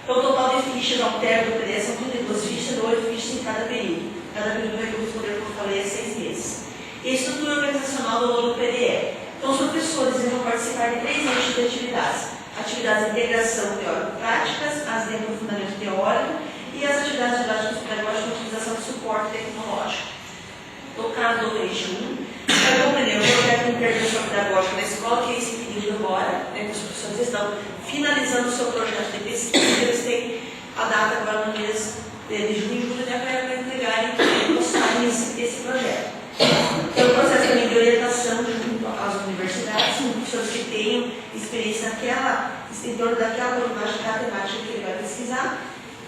Então, o total de fichas ao término do PDE são 32 fichas, 8 fichas em cada período. Cada período vai corresponder, como eu falei, a 6 meses. E a estrutura organizacional do PDE. Então, os professores vão participar de 3 eixos de atividades. Atividades de integração teórico-práticas, as de aprofundamento teórico e as atividades didáticas pedagógicas de utilização de suporte tecnológico. No caso do eixo 1, vai compreender o projeto de intervenção pedagógica na escola, que é esse período agora, que os professores estão finalizando o seu projeto de pesquisa, eles têm a data agora no mês de junho e julho, para entregarem e postarem esse projeto. Então, o processo também de orientação junto às universidades, são professores que tenham experiência em torno daquela problemática, da temática que ele vai pesquisar.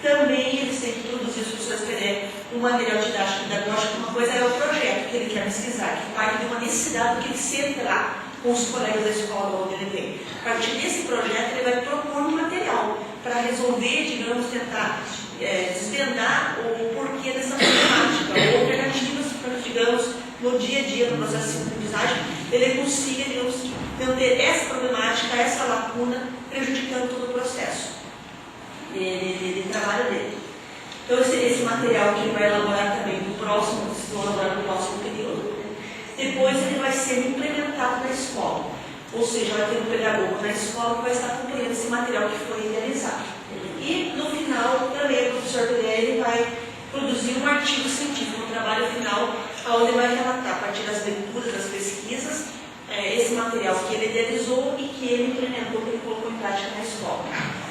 Também eles têm que produzir, os professores PDE, um material didático pedagógico. Uma coisa é o projeto que ele quer pesquisar, que parte de uma necessidade que ele sente lá com os colegas da escola onde ele vem. A partir desse projeto, ele vai propor um material para resolver, digamos, tentar desvendar o porquê dessa problemática, ou alternativas para, digamos, no dia a dia, no processo de aprendizagem, ele consiga, digamos, não ter essa problemática, essa lacuna, prejudicando todo o processo de trabalho dele. Então, esse material que ele vai elaborar também no próximo, se for elaborar no próximo período, depois ele vai ser implementado na escola. Ou seja, vai ter um pedagogo na escola que vai estar acompanhando esse material que foi idealizado. E, no final, também o professor PDE vai produzir um artigo científico, um trabalho final, onde vai relatar, a partir das leituras, das pesquisas, esse material que ele idealizou e que ele implementou, que ele colocou em prática na escola.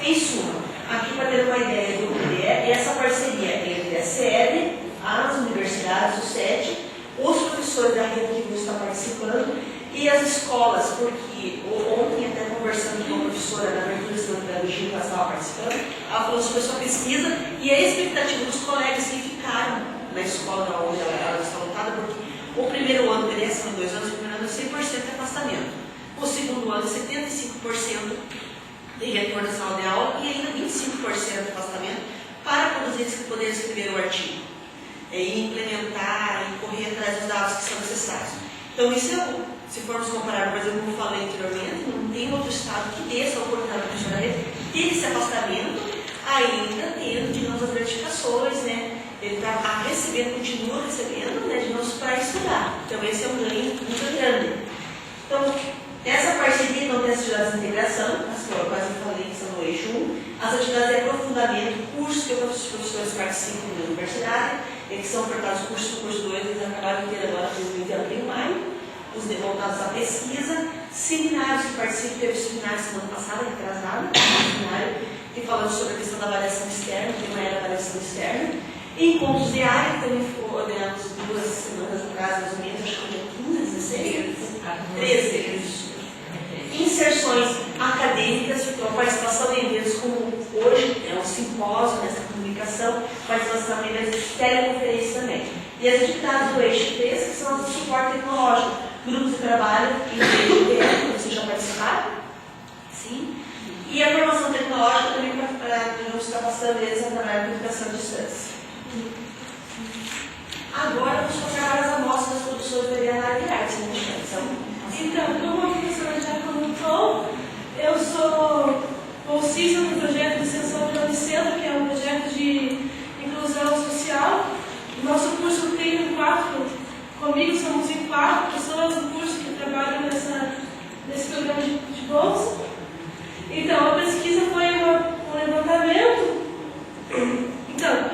Em suma, aqui para ter uma ideia do que é essa parceria entre a SED, as universidades, o SET, os professores da rede que vão estar participando e as escolas, porque ontem, até conversando com a professora da abertura da pedagogia que ela estava participando, ela falou sobre a sua pesquisa e a expectativa dos colegas que ficaram na escola onde ela está lotada, porque o primeiro ano, PDS são 2 anos, o primeiro ano é 100% de afastamento, o segundo ano é 75% de retorno à sala de aula e ainda 25% de afastamento para poder escrever o artigo e implementar e correr atrás dos dados que são necessários. Então, isso se formos comparar, por exemplo, como eu falei anteriormente, não tem outro estado que dê essa oportunidade para o professor ter esse afastamento, ainda tendo, digamos, as gratificações, né? Ele está recebendo, continua recebendo, né, digamos, para estudar. Então, esse é um ganho muito grande. Então, essa parceria não tem as atividades de integração, as que eu quase falei que são no eixo 1, as atividades de aprofundamento, cursos que os professores participam da universidade, eles são ofertados cursos do curso 2, eles acabaram de ter agora, em 2020, abril e maio, os voltados à pesquisa, seminários que participam, teve seminário semana passada, atrasado, seminário, que falando sobre a questão da avaliação externa, o tema era avaliação externa, encontros de área, que também ordenamos 2 semanas atrás, mais ou menos, acho que foi dia 15, 16, 13, inserções acadêmicas, então a participação em eventos como hoje, é um simpósio nessa comunicação, participação em eventos de teleconferência também. E as atividades do eixo 3, que são as de suporte tecnológico, grupos de trabalho em rede, que vocês já participaram, sim? E a formação tecnológica também para os capacitando eles a trabalhar com educação à distância. Agora vamos colocar as amostras das produções de área de arte, né? Então, como a professora já comentou, eu sou bolsista no projeto de extensão de Unicentro, que é um projeto de inclusão social. Nosso curso tem 4, comigo somos em 4 pessoas no curso que trabalham nesse programa de bolsa. Então, a pesquisa foi um levantamento. Então,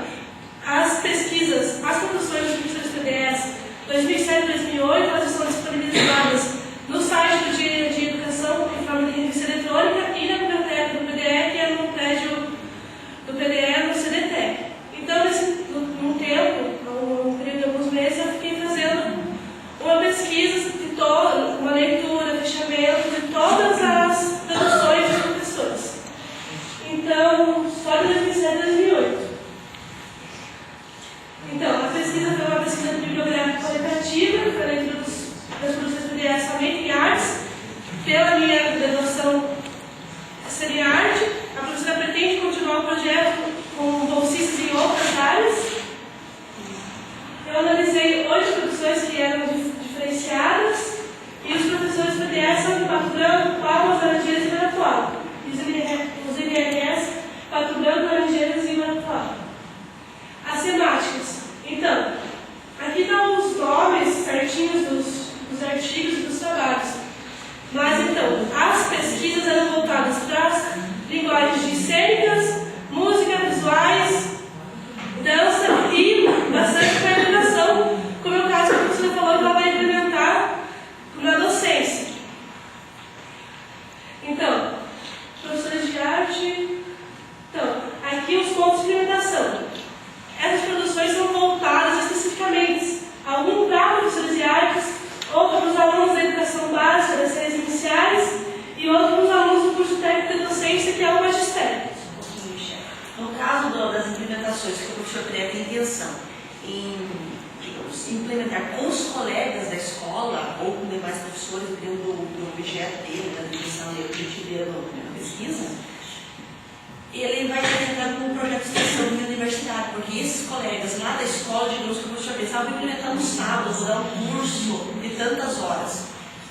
as pesquisas, as produções dos professores PDS 2007 e 2008, elas estão disponibilizadas no site de Educação em forma de revista eletrônica e na biblioteca do PDE, que é no prédio do PDE no CDTEC. Então, num tempo, um período de alguns meses, eu fiquei fazendo uma pesquisa de uma leitura, fechamento de todas as produções dos professores. Então, só de 2007 e 2008. Então, a pesquisa foi uma pesquisa bibliográfica qualitativa, que foi a leitura das produções PDS somente em artes, pela minha graduação em arte. A professora pretende continuar o projeto com bolsistas em outras áreas. Eu analisei 8 produções que eram diferenciadas e os professores PDS são de Pato Branco, Palmas, Laranjeiras e Maratuá. E os NRS, Pato Branco, Laranjeiras e Maratuá. As temáticas. Então, aqui estão os nomes certinhos dos artigos e dos trabalhos. Mas, então, as pesquisas eram voltadas para as linguagens de cênicas, música, visuais, dança e bastante para a educação, como é o caso que a professora falou que ela vai implementar na docência. Então, professores de arte. Então, aqui os pontos de implementação. Essas produções são voltadas especificamente a algum para professores de artes, outro para os alunos da educação básica, das séries iniciais, e outro para os alunos do curso técnico de docência, que é o magistério. No caso das implementações que o professor tem intenção em, digamos, implementar com os colegas da escola ou com demais professores, dependendo do objeto dele, da direção e objetivo dele na pesquisa, ele vai implementar com um projeto de extensão de universidade, porque esses colegas lá da escola, digamos que o professor pensava implementar no sábado, vou dar um curso de tantas horas.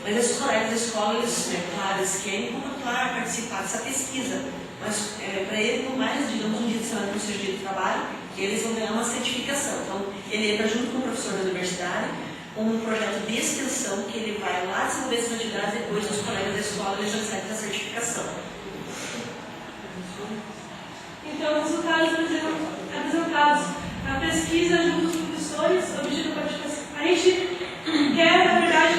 Mas esses colegas da escola, eles, claro, eles querem contar, participar dessa pesquisa. Mas para ele, por mais, digamos, um dia de semana no seu dia de trabalho, eles vão ganhar uma certificação. Então, ele entra junto com o professor da universidade, com um projeto de extensão, que ele vai lá desenvolver essas atividades, depois os colegas da escola eles recebem a certificação. Então, resultados apresentados na pesquisa junto aos professores, objetivo da participação. A gente quer, na verdade,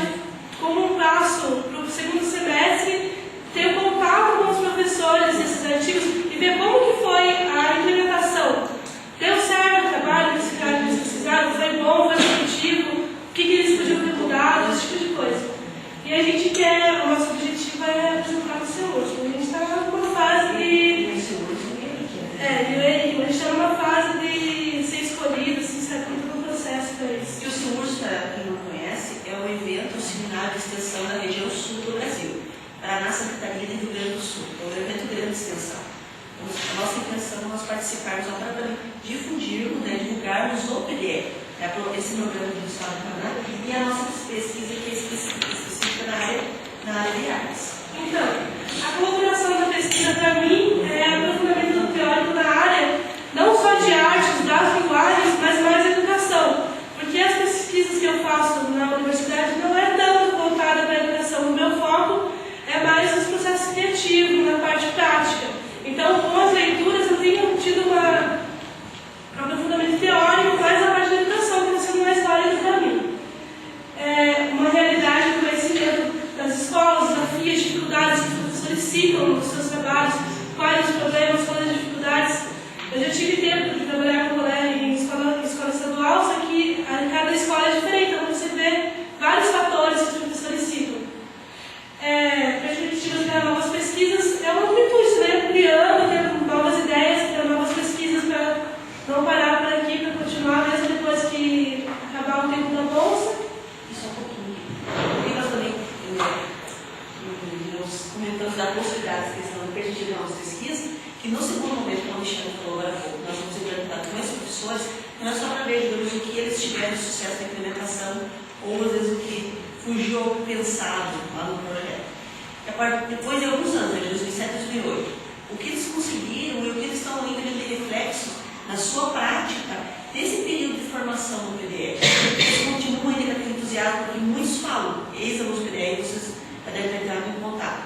como um passo para o segundo semestre, ter contato com os professores desses artigos e ver como que foi esse programa do Estado do Paraná, e a nossa pesquisa que é específica na área de artes. Então, a colaboração da pesquisa, para mim, é aprofundamento teórico na área, não só de artes, das linguagens, mas mais educação. Porque as pesquisas que eu faço na universidade não é tanto voltada para a educação. O meu foco é mais nos processos criativos, na parte prática. Então, com as leituras, eu tenho tido um aprofundamento teórico, mais a parte da educação, que está sendo mais válido para mim. Uma realidade do conhecimento das escolas, desafios, dificuldades que os professores citam nos seus trabalhos, quais os problemas, quais as dificuldades. Eu já tive tempo de trabalhar com colega em escola estadual, só que cada escola é diferente, então você vê vários fatores que os professores citam. Perspectivas para novas pesquisas é uma amplitude, né? Criando, tendo novas ideias, tendo novas pesquisas para não parar por aqui, para continuar mesmo depois que acabar o tempo da bolsa. Isso é um pouquinho. E nós também nós comentamos da possibilidade de questão de perspectiva de novas pesquisas, que no segundo momento, como o Alexandre falou agora há pouco, nós vamos implementar com esses professores, não é só para ver, digamos, o que eles tiveram de sucesso na implementação, ou às vezes o que fugiu ao pensado lá no projeto. Depois de alguns anos, de 2007 a 2008, o que eles conseguiram e o que eles estão ainda de reflexo na sua prática desse período de formação no PDE. Eles continuam ainda com aquele entusiasmo, porque muitos falam, ex-alunos do PDE, vocês já devem ter entrado em contato,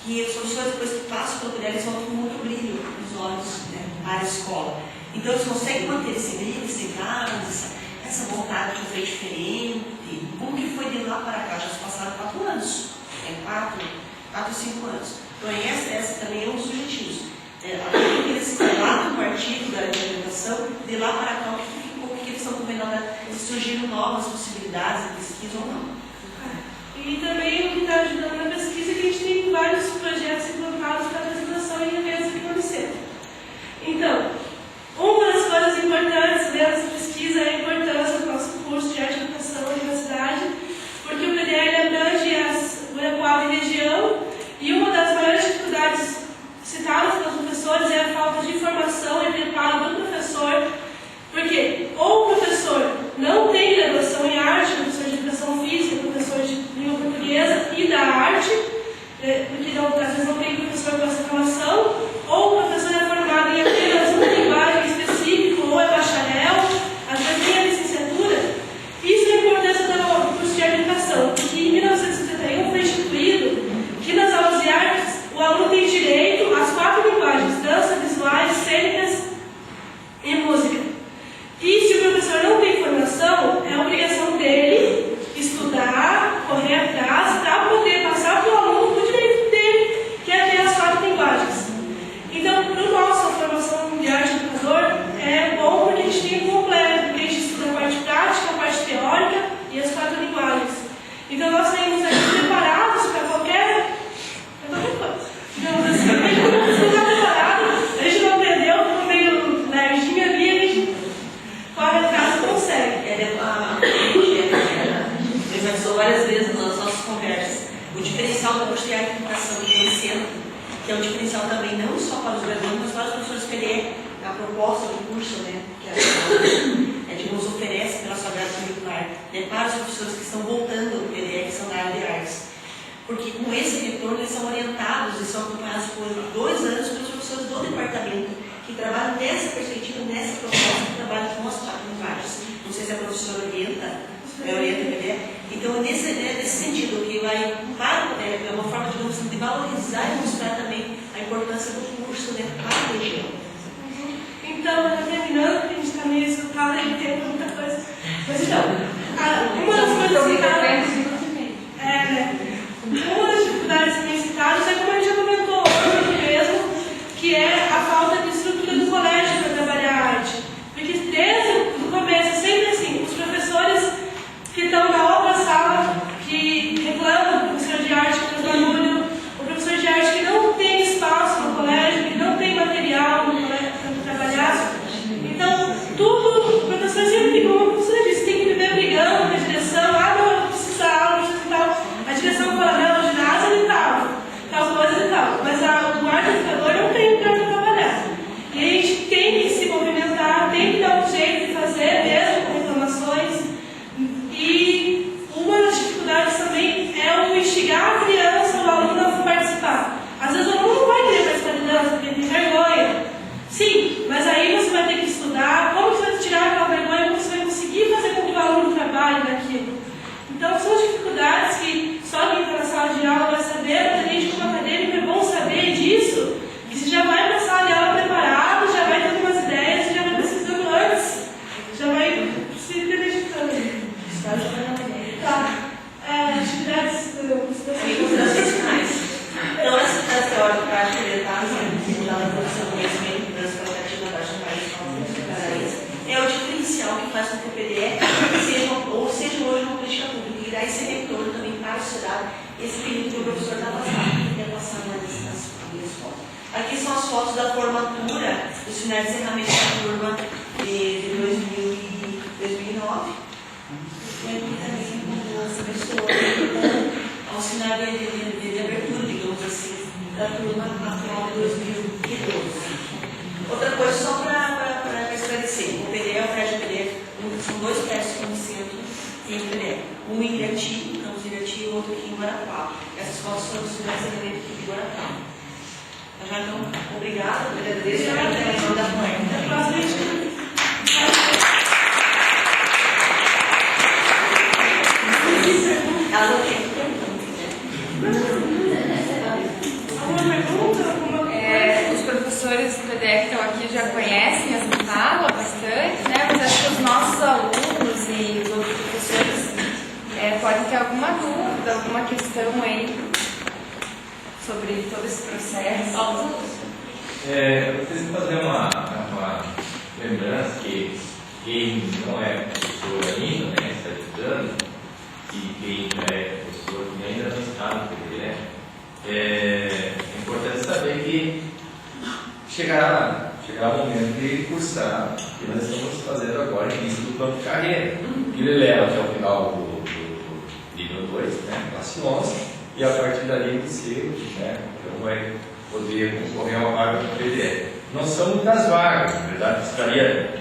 que os professores, depois que passam pelo PDE, eles vão com muito brilho nos olhos, né, à escola. Então, eles conseguem manter esse brilho, esse gás, essa vontade de fazer diferente. Como que foi de lá para cá? Já se passaram 4 anos. 4 ou 5 anos. Então, essa também é um dos objetivos. Além que eles relatam no artigo da implementação, de lá para cá, o que eles estão combinando, se surgiram novas possibilidades de pesquisa ou não. E também o que está ajudando na pesquisa é que a gente tem vários projetos implantados para apresentação em eventos aqui no Unicentro. Então, uma das coisas importantes dessa pesquisa é a importância do nosso curso de arte e educação na universidade, porque o PDE abrange a Guarapuava e região, e uma das maiores dificuldades citadas pelos professores é a falta de informação e preparo do professor, porque ou o professor não tem graduação em arte, professor de educação física, professor de língua portuguesa e da arte, porque às vezes não tem professor com essa formação, ou o professor é formado em apenas uma linguagem específica, ou é bacharel, às vezes tem a licenciatura. Isso é a importância do curso de educação, porque em 1971 foi instituído que nas aulas de artes o aluno tem direito às 4 linguagens: dança, visuais, cênicas e música. E se o professor não tem formação, é a obrigação dele estudar, correr atrás, para poder passar para o aluno o direito dele, que é ter as 4 linguagens. Então, para a nossa formação de arte educador, é bom porque a gente tem um completo, porque a gente estuda a parte prática, a parte teórica e as 4 linguagens. Então, nós saímos aqui preparados para qualquer coisa. Digamos assim, a gente não está preparado, a gente não aprendeu, ficou meio lerdinho ali, a gente corre atrás e consegue. Eu já avisou várias vezes nas nossas conversas. O diferencial do curso de arte e educação do Unicentro, que é um diferencial também não só para os graduandos, mas para os professores PDE, a proposta do curso, né, que nos oferece pela sua grade curricular, né, para os professores que estão voltando ao PDE, que são da área de artes. Porque com esse retorno eles são orientados e são acompanhados por 2 anos pelos professores do departamento que trabalham nessa perspectiva, nessa proposta, que trabalham com as 4 linguagens. Não sei se a professora orienta o PDE. Então, nesse sentido, que vai para é uma forma, digamos, de valorizar e mostrar também a importância do curso, né, para a região. Então, terminando, porque a gente está meio escutado e tem muita coisa. Mas então, uma das coisas citadas, uma das dificuldades também citadas é como a gente já comentou hoje mesmo, que é a falta de estrutura do colégio para trabalhar a arte. Porque desde o começo, sempre assim, os professores que estão na outra sala, que reclamam do professor de arte que faz barulho, o professor de arte que não tem espaço no colégio, que não tem material, se dedicando. Tá. Atividades organizacionais. Então, essa atividade teórica prática orientada na produção do conhecimento das expectativas da país é o tipo inicial que faz com que o PDE seja hoje uma política pública e dá esse retorno também para a sociedade, esse período que o professor está passando, que quer passar nas escolas. Aqui são as fotos da formatura dos finais de encerramento da turma de 2009. E aqui também as pessoas ao sinal de abertura, digamos assim, da turma atual de 2012. Outra coisa, só para esclarecer, o PDE é o prédio PDE, são dois prédios que estão no centro em PDE. Um em Irati, Campos de Irati, e o outro aqui em Guarapá. Essas fotos são dos finais de encerramento aqui de Guarapá. Então, obrigada, agradeço a atenção da mãe. Ela não tem os professores do PDE que estão aqui já conhecem essa fala bastante, né? Mas acho que os nossos alunos e os outros professores podem ter alguma dúvida, alguma questão aí sobre todo esse processo. Eu preciso fazer uma lembrança que quem não é professor ainda, né, está estudando, e quem já é professor e ainda não está no PDE, é importante saber que chegará o momento de cursar, que nós estamos fazendo agora início do plano de carreira, que ele leva até o final do nível 2, né, classe 11, e a partir dali você, né, então vai poder concorrer a uma vaga do PDE. Não são muitas vagas, na verdade,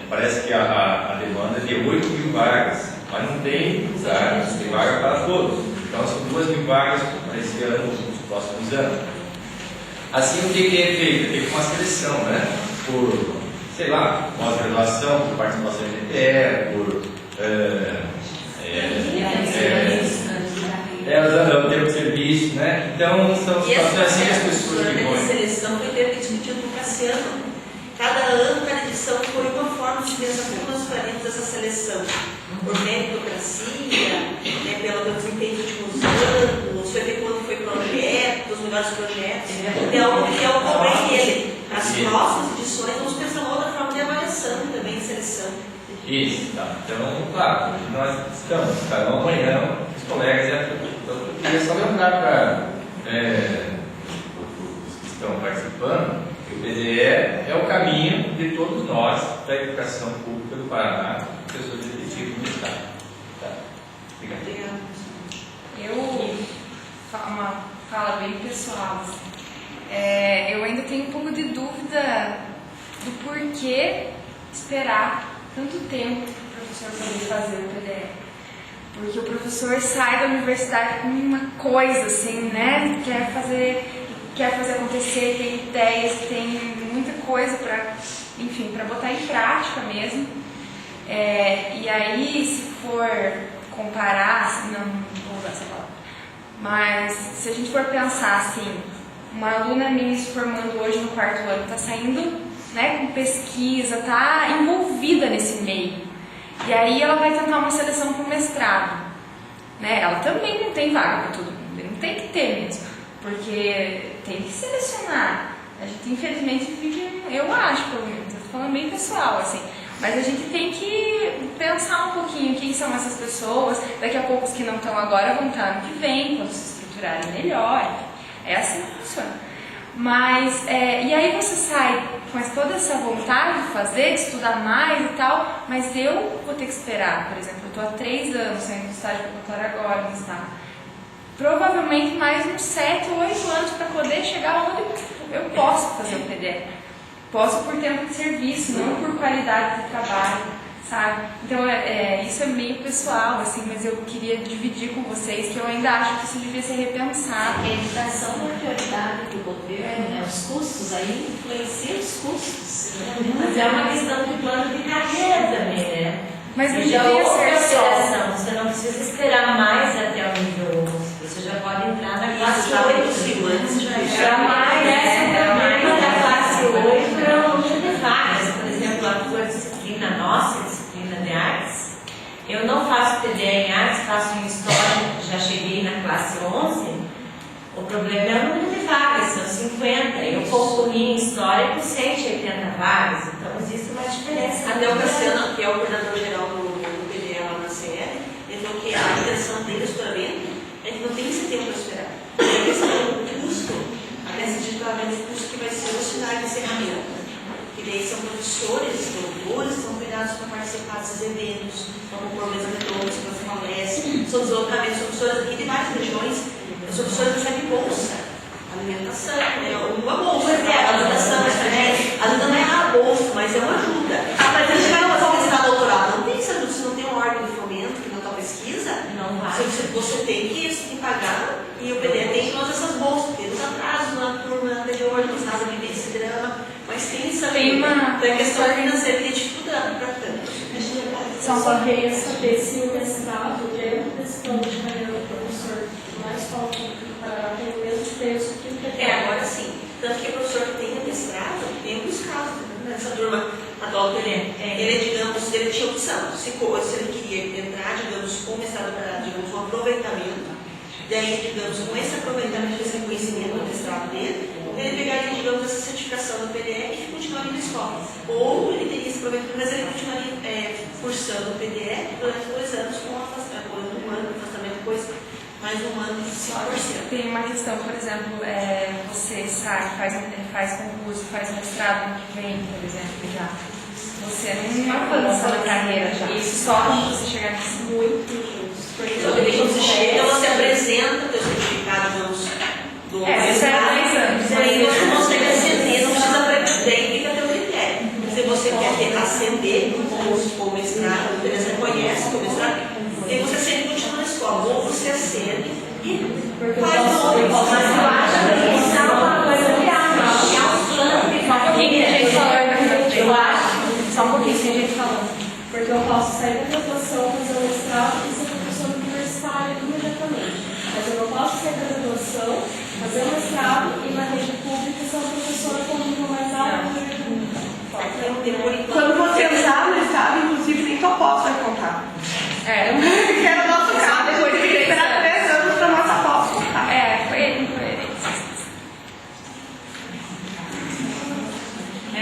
parece que a demanda é de 8.000 vagas, mas não tem lugar, tem vaga para todos. Então são 2.000 vagas para esse ano, nos próximos anos. Assim, o que é feito? Tem uma seleção, né? Por, sei lá, pós-graduação, por participação em PTE, por o tempo de serviço, né? Então, são situações assim que as pessoas que vão. A seleção foi discutido no Cassiano. Cada ano, cada edição foi uma forma de pensar como nós faremos essa seleção. Por meritocracia, pelo desempenho dos últimos anos, foi ver quando foi projeto, os melhores projetos. Então, eu cobrei ele. As próximas edições, vamos pensar uma outra forma de avaliação também, de seleção. Isso, tá. Então, claro, nós estamos, cada amanhã, os colegas, eu queria só lembrar para os que estão participando, que o PDE é o caminho de todos nós da educação pública do Paraná, professores efetivos do Estado. Tá? Obrigado. Uma fala bem pessoal. Eu ainda tenho um pouco de dúvida do porquê esperar tanto tempo para o professor poder fazer o PDE. Porque o professor sai da universidade com uma coisa assim, né? Quer fazer acontecer, tem ideias, tem muita coisa para botar em prática mesmo. E aí, se for comparar, assim, não vou usar essa palavra, mas se a gente for pensar assim, uma aluna minha se formando hoje no 4º ano, está saindo, né, com pesquisa, está envolvida nesse meio. E aí ela vai tentar uma seleção para o mestrado. Né? Ela também não tem vaga para todo mundo, não tem que ter mesmo, porque tem que selecionar. A gente infelizmente vive, eu acho pelo menos, estou falando bem pessoal, assim, mas a gente tem que pensar um pouquinho quem são essas pessoas. Daqui a pouco os que não estão agora vão estar ano que vem, quando se estruturarem melhor. É assim que funciona. Mas, e aí você sai com toda essa vontade de fazer, de estudar mais e tal, mas eu vou ter que esperar. Por exemplo, eu estou há 3 anos saindo do estágio preparatório agora no estado. Provavelmente mais uns 7 ou 8 anos para poder chegar onde eu posso fazer o PDE. Posso por tempo de serviço, não por qualidade de trabalho, sabe? Então, isso é meio pessoal, assim, mas eu queria dividir com vocês que eu ainda acho que isso devia ser repensado. A educação não é prioridade do governo, né? Os custos aí influenciam os custos. Mas é uma questão de plano de carreira também, né? Mas não já devia houve ser só. alteração, você não precisa esperar mais até o nível 11, você já pode entrar na classe 8, antes já mais, da classe 8 é um número de vagas. Por exemplo, a tua disciplina, nossa disciplina de artes, Eu não faço PDE em artes, faço em história, já cheguei na classe 11. O problema é o número de vagas, são 50. Eu concorri em história com 180 vagas, então existe uma diferença. Até o Cassiano, que é o coordenador-geral do PDE lá na CE, ele falou que a intenção deles para evento é que não tem esse tempo para esperar. É a questão do custo, até esse titulamento de custo que vai ser os finais de encerramento. Que daí são professores, doutores, são convidados para participar desses eventos, vão compor mesa redonda, fazer palestras, são deslocamentos, são professores aqui de várias regiões, os professores recebem bolsa, alimentação, uma bolsa, alimentação, ajuda não é a bolsa, mas é uma ajuda. Mas a gente vai fazer um mestrado doutorado, não tem saúde, se não tem um órgão de fomento que não está pesquisa, Não vai. você tem que pagar, e o PDE tem todas essas bolsas, tem os atrasos na turma anterior, nos casos de esse drama, mas tem essa questão financeira que é dificuldade para tanto. Só queria saber se o mestrado, dentro desse plano de carreira do professor, mais falta para ter o mesmo peso que o PDE. Agora sim. Tanto que o professor que tem mestrado, tem alguns casos, nessa turma atual que ele digamos, ele tinha opção. Se ele queria entrar, digamos, com o mestrado para, digamos, um aproveitamento, daí, digamos, com esse aproveitamento, esse reconhecimento do mestrado dele, ele pegaria, digamos, essa certificação do PDE e continuaria na escola. Ou ele teria esse aproveitamento, mas ele continuaria cursando o PDE durante 2 anos, com um ano de afastamento, depois mais um ano de 5%. Tem uma questão, por exemplo, você sai, faz concurso, faz mestrado ano que vem, por exemplo, já. Você não avança na carreira já. Isso só quando você chegar nesse muito justo. Então, quando você chega, você apresenta o seu certificado do mestrado. 10 anos. Aí você consegue ascender, não precisa fica até o critério. Se você quer ascender com o mestrado, você reconhece o mestrado, e você sempre continua na escola. Ou você ascende e faz o outro. Mas eu acho que isso é uma coisa viável. É um plano de Eu acho, só um pouquinho sem a gente falando. Porque eu posso sair da graduação, fazer o mestrado e ser professor universitário imediatamente. Mas eu não posso sair da graduação, fazer o mestrado e na rede pública ser uma professora com um nível mais alto. Quando você usar o mestrado, inclusive, nem tua pós vai contar. Que era o nosso caso, depois de esperar 3 anos para a nossa pós contar. Foi ele.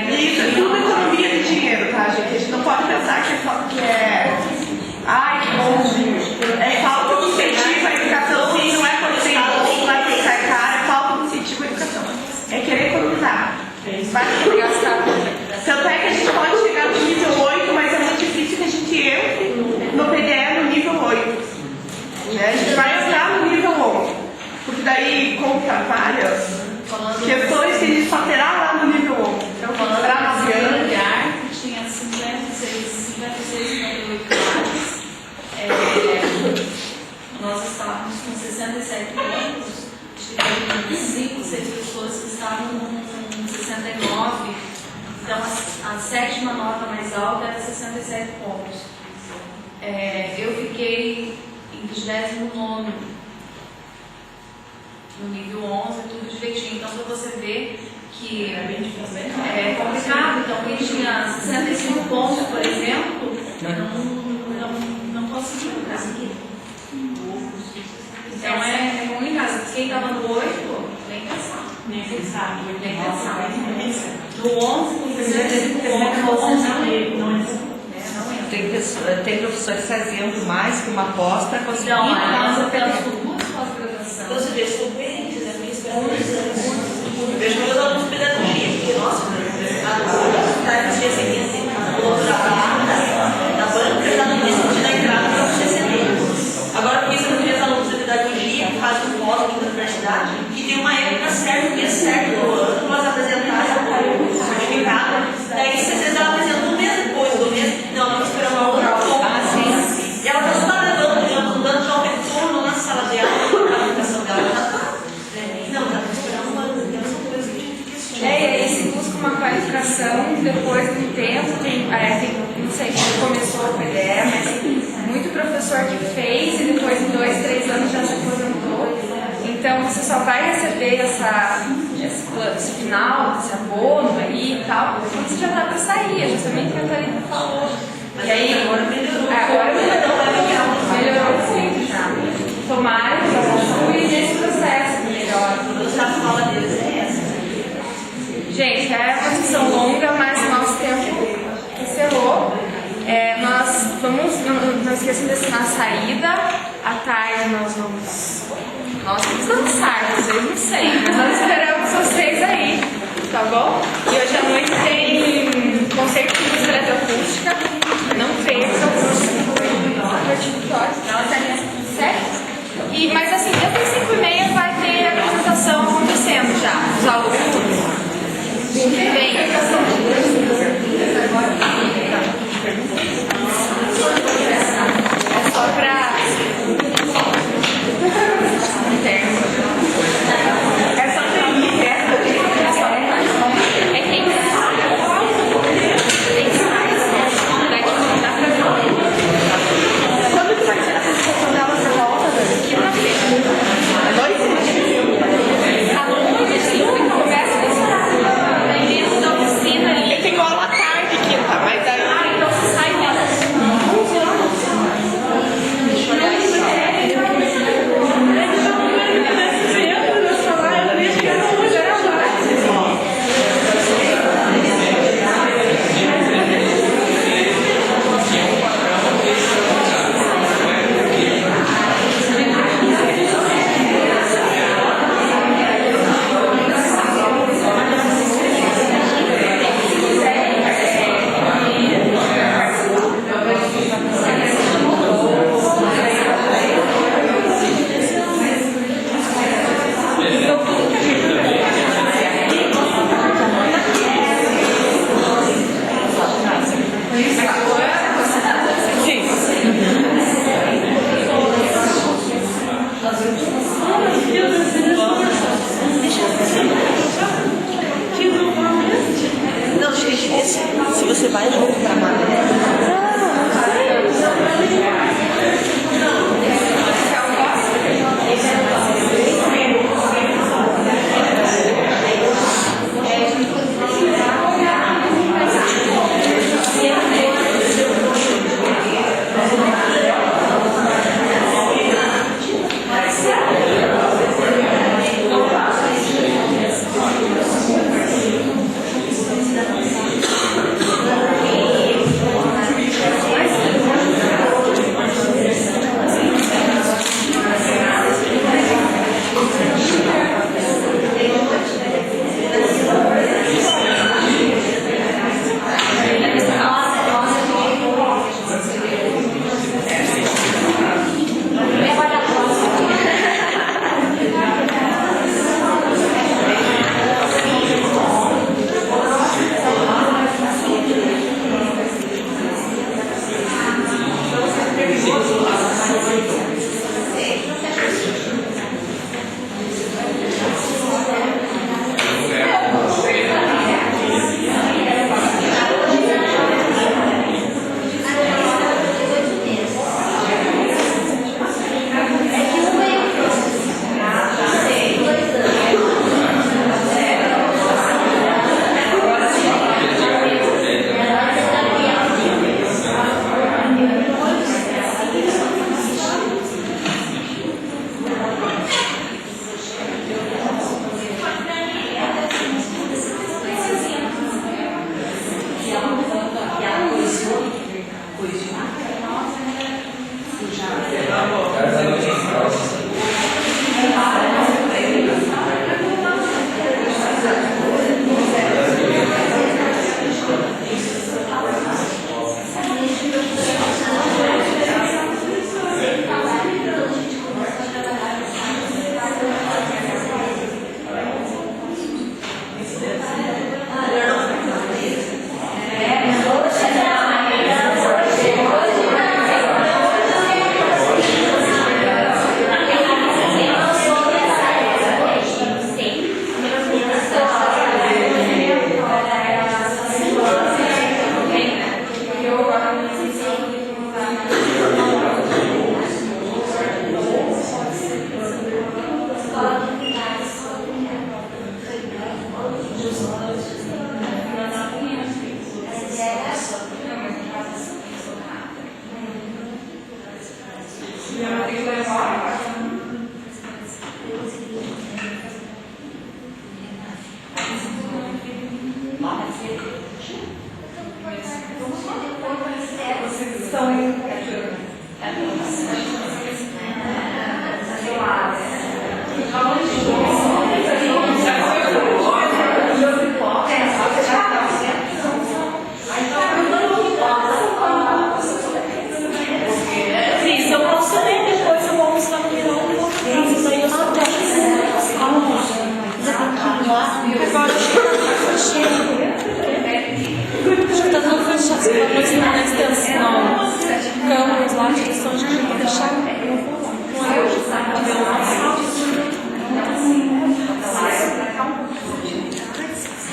Isso, é tudo economia de dinheiro, tá, gente? A gente não pode pensar que é só que é. Ai, que bom. É falta de incentivo à educação, sim, não é porque não é porque sai caro, é falta de incentivo à educação. É querer economizar. Vai gastar. Tanto é que a gente pode chegar no nível 8, mas é muito difícil que a gente entre no PDE no nível 8. Né? A gente vai entrar no nível 11. Porque daí conta várias questões que a gente só terá lá no nível 11. Então, falando de arte, tinha 58 vagas. Nós estávamos com 67 pontos, tivemos 5, 6 pessoas que estavam com 69. Então, a 7ª nota mais alta era 67 pontos. Eu fiquei em 29º, no nível 11, tudo direitinho. Então, para você ver que é complicado. Então, quem tinha 65 pontos, por exemplo, não conseguiu. Então, é ruim, mas quem estava no 8, nem pensar. Nem pensar. No 11, com 65 pontos, não entra. Tem professores fazendo mais que uma pós para conseguir. Então, nós optamos por 2 pós-graduação. Então, você vê, são coerentes, né? Minha experiência. Eu vejo meus alunos de pedagogia, porque, nossa, na banca, já não existe na entrada para você acender. Agora, porque você não tem alunos de pedagogia que fazem um pós aqui na universidade, que tem uma época certa, um mês certo do ano, para elas apresentarem o certificado. Daí, se vocês apresentam um mês depois do mês, não, vamos esperar uma outra prova. E ela está só levando, digamos, dando já um retorno na sala de aula, a aplicação dela já está. Não, dá para esperar um ano, então são coisas que a gente questiona. E aí se busca uma qualificação depois de um tempo, não sei como começou o PDE, mas muito professor que fez e depois em 2, 3 anos já se aposentou. Então você só vai receber esse final, esse abono aí e tal, quando você já está para sair, é justamente o que a Thalita falou. E aí, agora melhorou. não esqueçam de assinar a saída. À tarde nós vamos dançar, vocês não sei, mas nós esperamos vocês aí, tá bom? E hoje à noite tem concerto de música eletroacústica, não percam, a partir de horas, não, até 7. Mas assim, até 5h30 vai ter a apresentação acontecendo já, os alunos. Bem, é só pra... É só pra mim, é só é quem quando que vai ser a apresentação dela por volta? Quinta-feira. À noite, sim, começa desse lado. Aí dentro da oficina ali. Eu tenho aula à tarde, quinta, mas aí... Então você sai dela. Não, gente, se você vai junto pra Vocês estão em... a